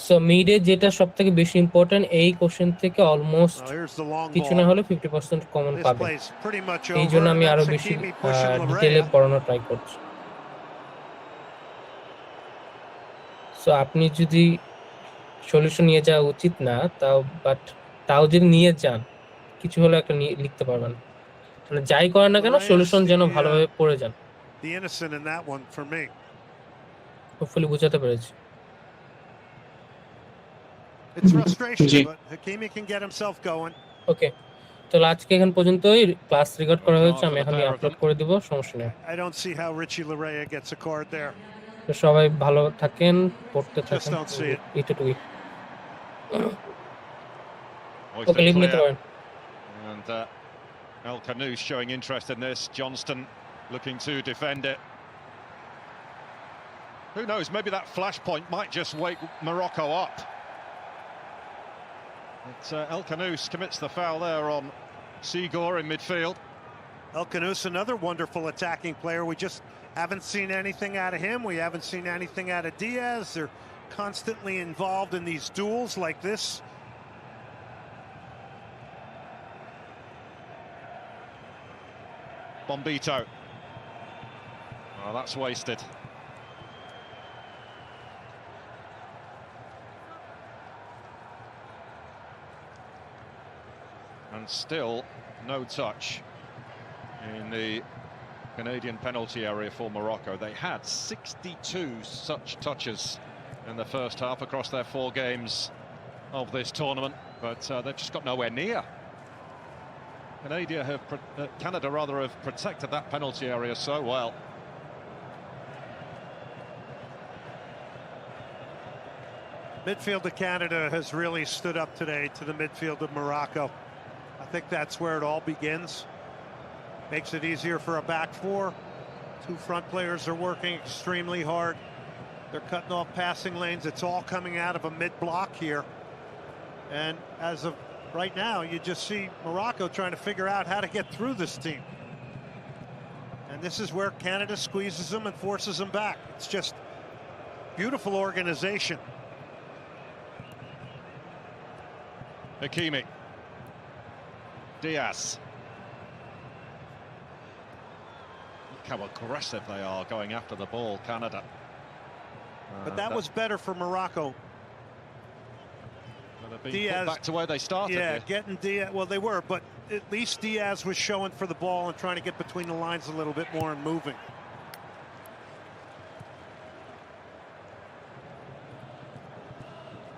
সো মিডে যেটা সবথেকে বেশি ইম্পর্টেন্ট, এই কোশ্চেন থেকে almost Well, here's the long কিছু না ball. হলে 50% কমন This পাবে। play's pretty much এই over. জন্য আমি and আরো that's বেশি Hakimi pushing ডিটেইলে Larea. পড়ানোর ট্রাই করছি। সো আপনি যদি সলিউশন নিয়ে যাওয়া উচিত না, তাও যদি নিয়ে যান কিছু হলে একটা লিখতে পারবেন, মানে যাই করেন না কেন সলিউশন যেন ভালোভাবে পড়ে যান। The innocent in that one for me. Hopefully বুঝাতে পেরেছি। It's frustration, Ji. but Hakimi can get himself going. ওকে, তাহলে আজকে এখান পর্যন্তই ক্লাস রেকর্ড করা হয়েছে, আমি এখনই আপলোড করে দিব, সমস্যা নেই। I don't see how Richie Larea gets a card there. তো সবাই ভালো থাকেন, পড়তে থাকেন, don't see it. এইটুকুই। Hoisted ওকে, লিভ নিতে clear. পারেন। And El Kanous showing interest in this. Johnston looking to defend it. Who knows, maybe that flashpoint might just wake Morocco up. But El Kanous commits the foul there on Seagur in midfield. El Khanous, another wonderful attacking player. We just haven't seen anything out of him. We haven't seen anything out of Diaz. They're constantly involved in these duels like this. Bombito. Oh, that's wasted. And still no touch in the Canadian penalty area for Morocco. They had 62 such touches in the first half across their 4 games of this tournament, but they've just got nowhere near. Canada rather have protected that penalty area so well. Midfield of Canada has really stood up today to the midfield of Morocco. I think that's where it all begins. Makes it easier for a back 4. 2 front players are working extremely hard. They're cutting off passing lanes. It's all coming out of a mid-block here. And as of right now, you just see Morocco trying to figure out how to get through this team. And this is where Canada squeezes them and forces them back. It's just beautiful organization. Hakimi. Diaz. Look how aggressive they are going after the ball, Canada. But that was better for Morocco. Diaz back to where they started. Yeah, getting Diaz. Well, they were, but at least Diaz was showing for the ball and trying to get between the lines a little bit more and moving.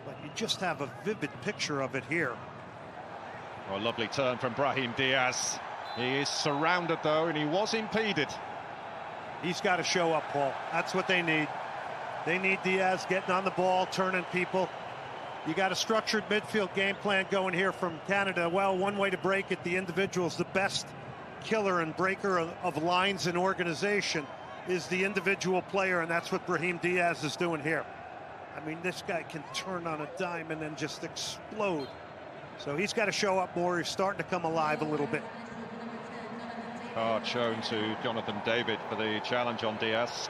But you just have a vivid picture of it here. Oh, a lovely turn from Brahim Diaz. He is surrounded though, and he was impeded. He's got to show up, Paul. That's what they need. They need Diaz getting on the ball, turning people. You got a structured midfield game plan going here from Canada. Well, one way to break it, the individual's the best killer and breaker of lines in organization is the individual player, and that's what Brahim Diaz is doing here. I mean, this guy can turn on a dime and then just explode. So he's got to show up more. He's starting to come alive a little bit. Card shown to Jonathan David for the challenge on Diaz.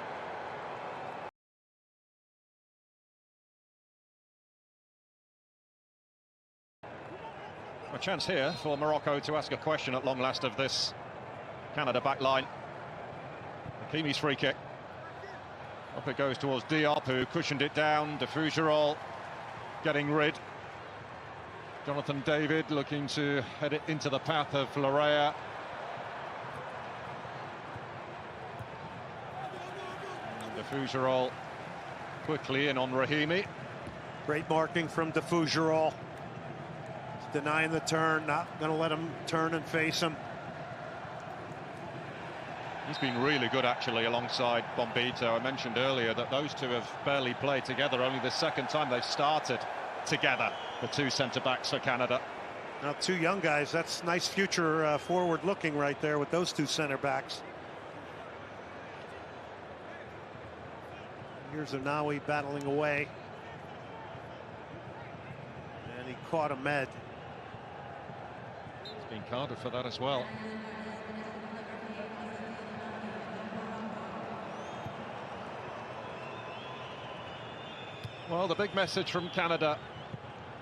A chance here for Morocco to ask a question at long last of this Canada back line. Hakimi's free kick. Up it goes towards Diop, who cushioned it down. De Fougerolles getting rid. Jonathan David looking to head it into the path of Larrea. De Fougerolles quickly in on Rahimi. Great marking from De Fougerolles. Denying the turn, not going to let him turn and face him. He's been really good actually alongside Bombito. I mentioned earlier that those two have barely played together, only the second time they've started together, the 2 centre-backs for Canada. Now 2 young guys, that's nice future forward looking right there with those 2 centre-backs. Here's Ounahi battling away. And he caught Ahmed. He's been carded for that as well. Well, the big message from Canada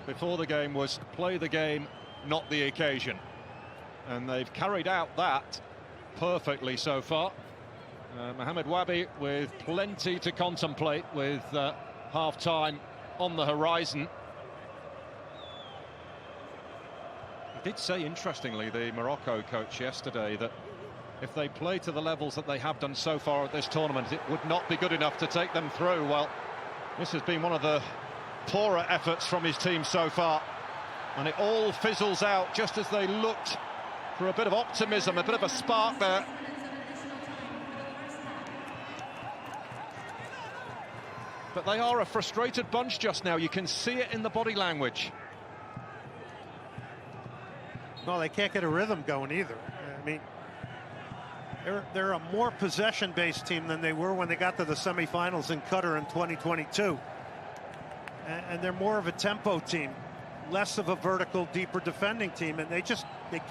before the game was play the game, not the occasion. And they've carried out that perfectly so far. Mohamed Wabi with plenty to contemplate with half-time on the horizon. He did say, interestingly, the Morocco coach yesterday, that if they play to the levels that they have done so far at this tournament, it would not be good enough to take them through. Well, this has been one of the poorer efforts from his team so far, and it all fizzles out just as they looked for a bit of optimism, a bit of a spark there. But they are a frustrated bunch just now. You can see it in the body language. No, they can't get a rhythm going either. I mean, they're a more possession-based team than they were when they got to the semifinals in Qatar in 2022. And they're more of a tempo team. less of a vertical, deeper defending team, and they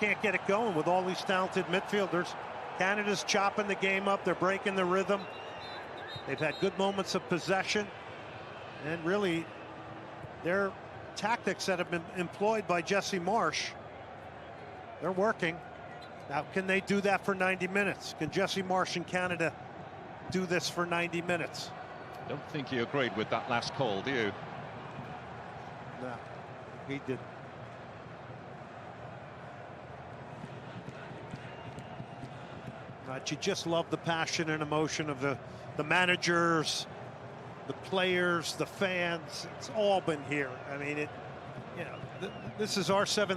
can't get it going with all these talented midfielders. Canada's chopping the game up. They're breaking the rhythm. They've had good moments of possession, and really their tactics that have been employed by Jesse Marsch, they're working. Now, can they do that for 90 minutes? Can Jesse Marsch in Canada do this for 90 minutes? Don't think you agreed with that last call, do you? No, he didn't. But you just love the passion and emotion of the managers, the players, the fans. It's all been here. I mean, this is our seventh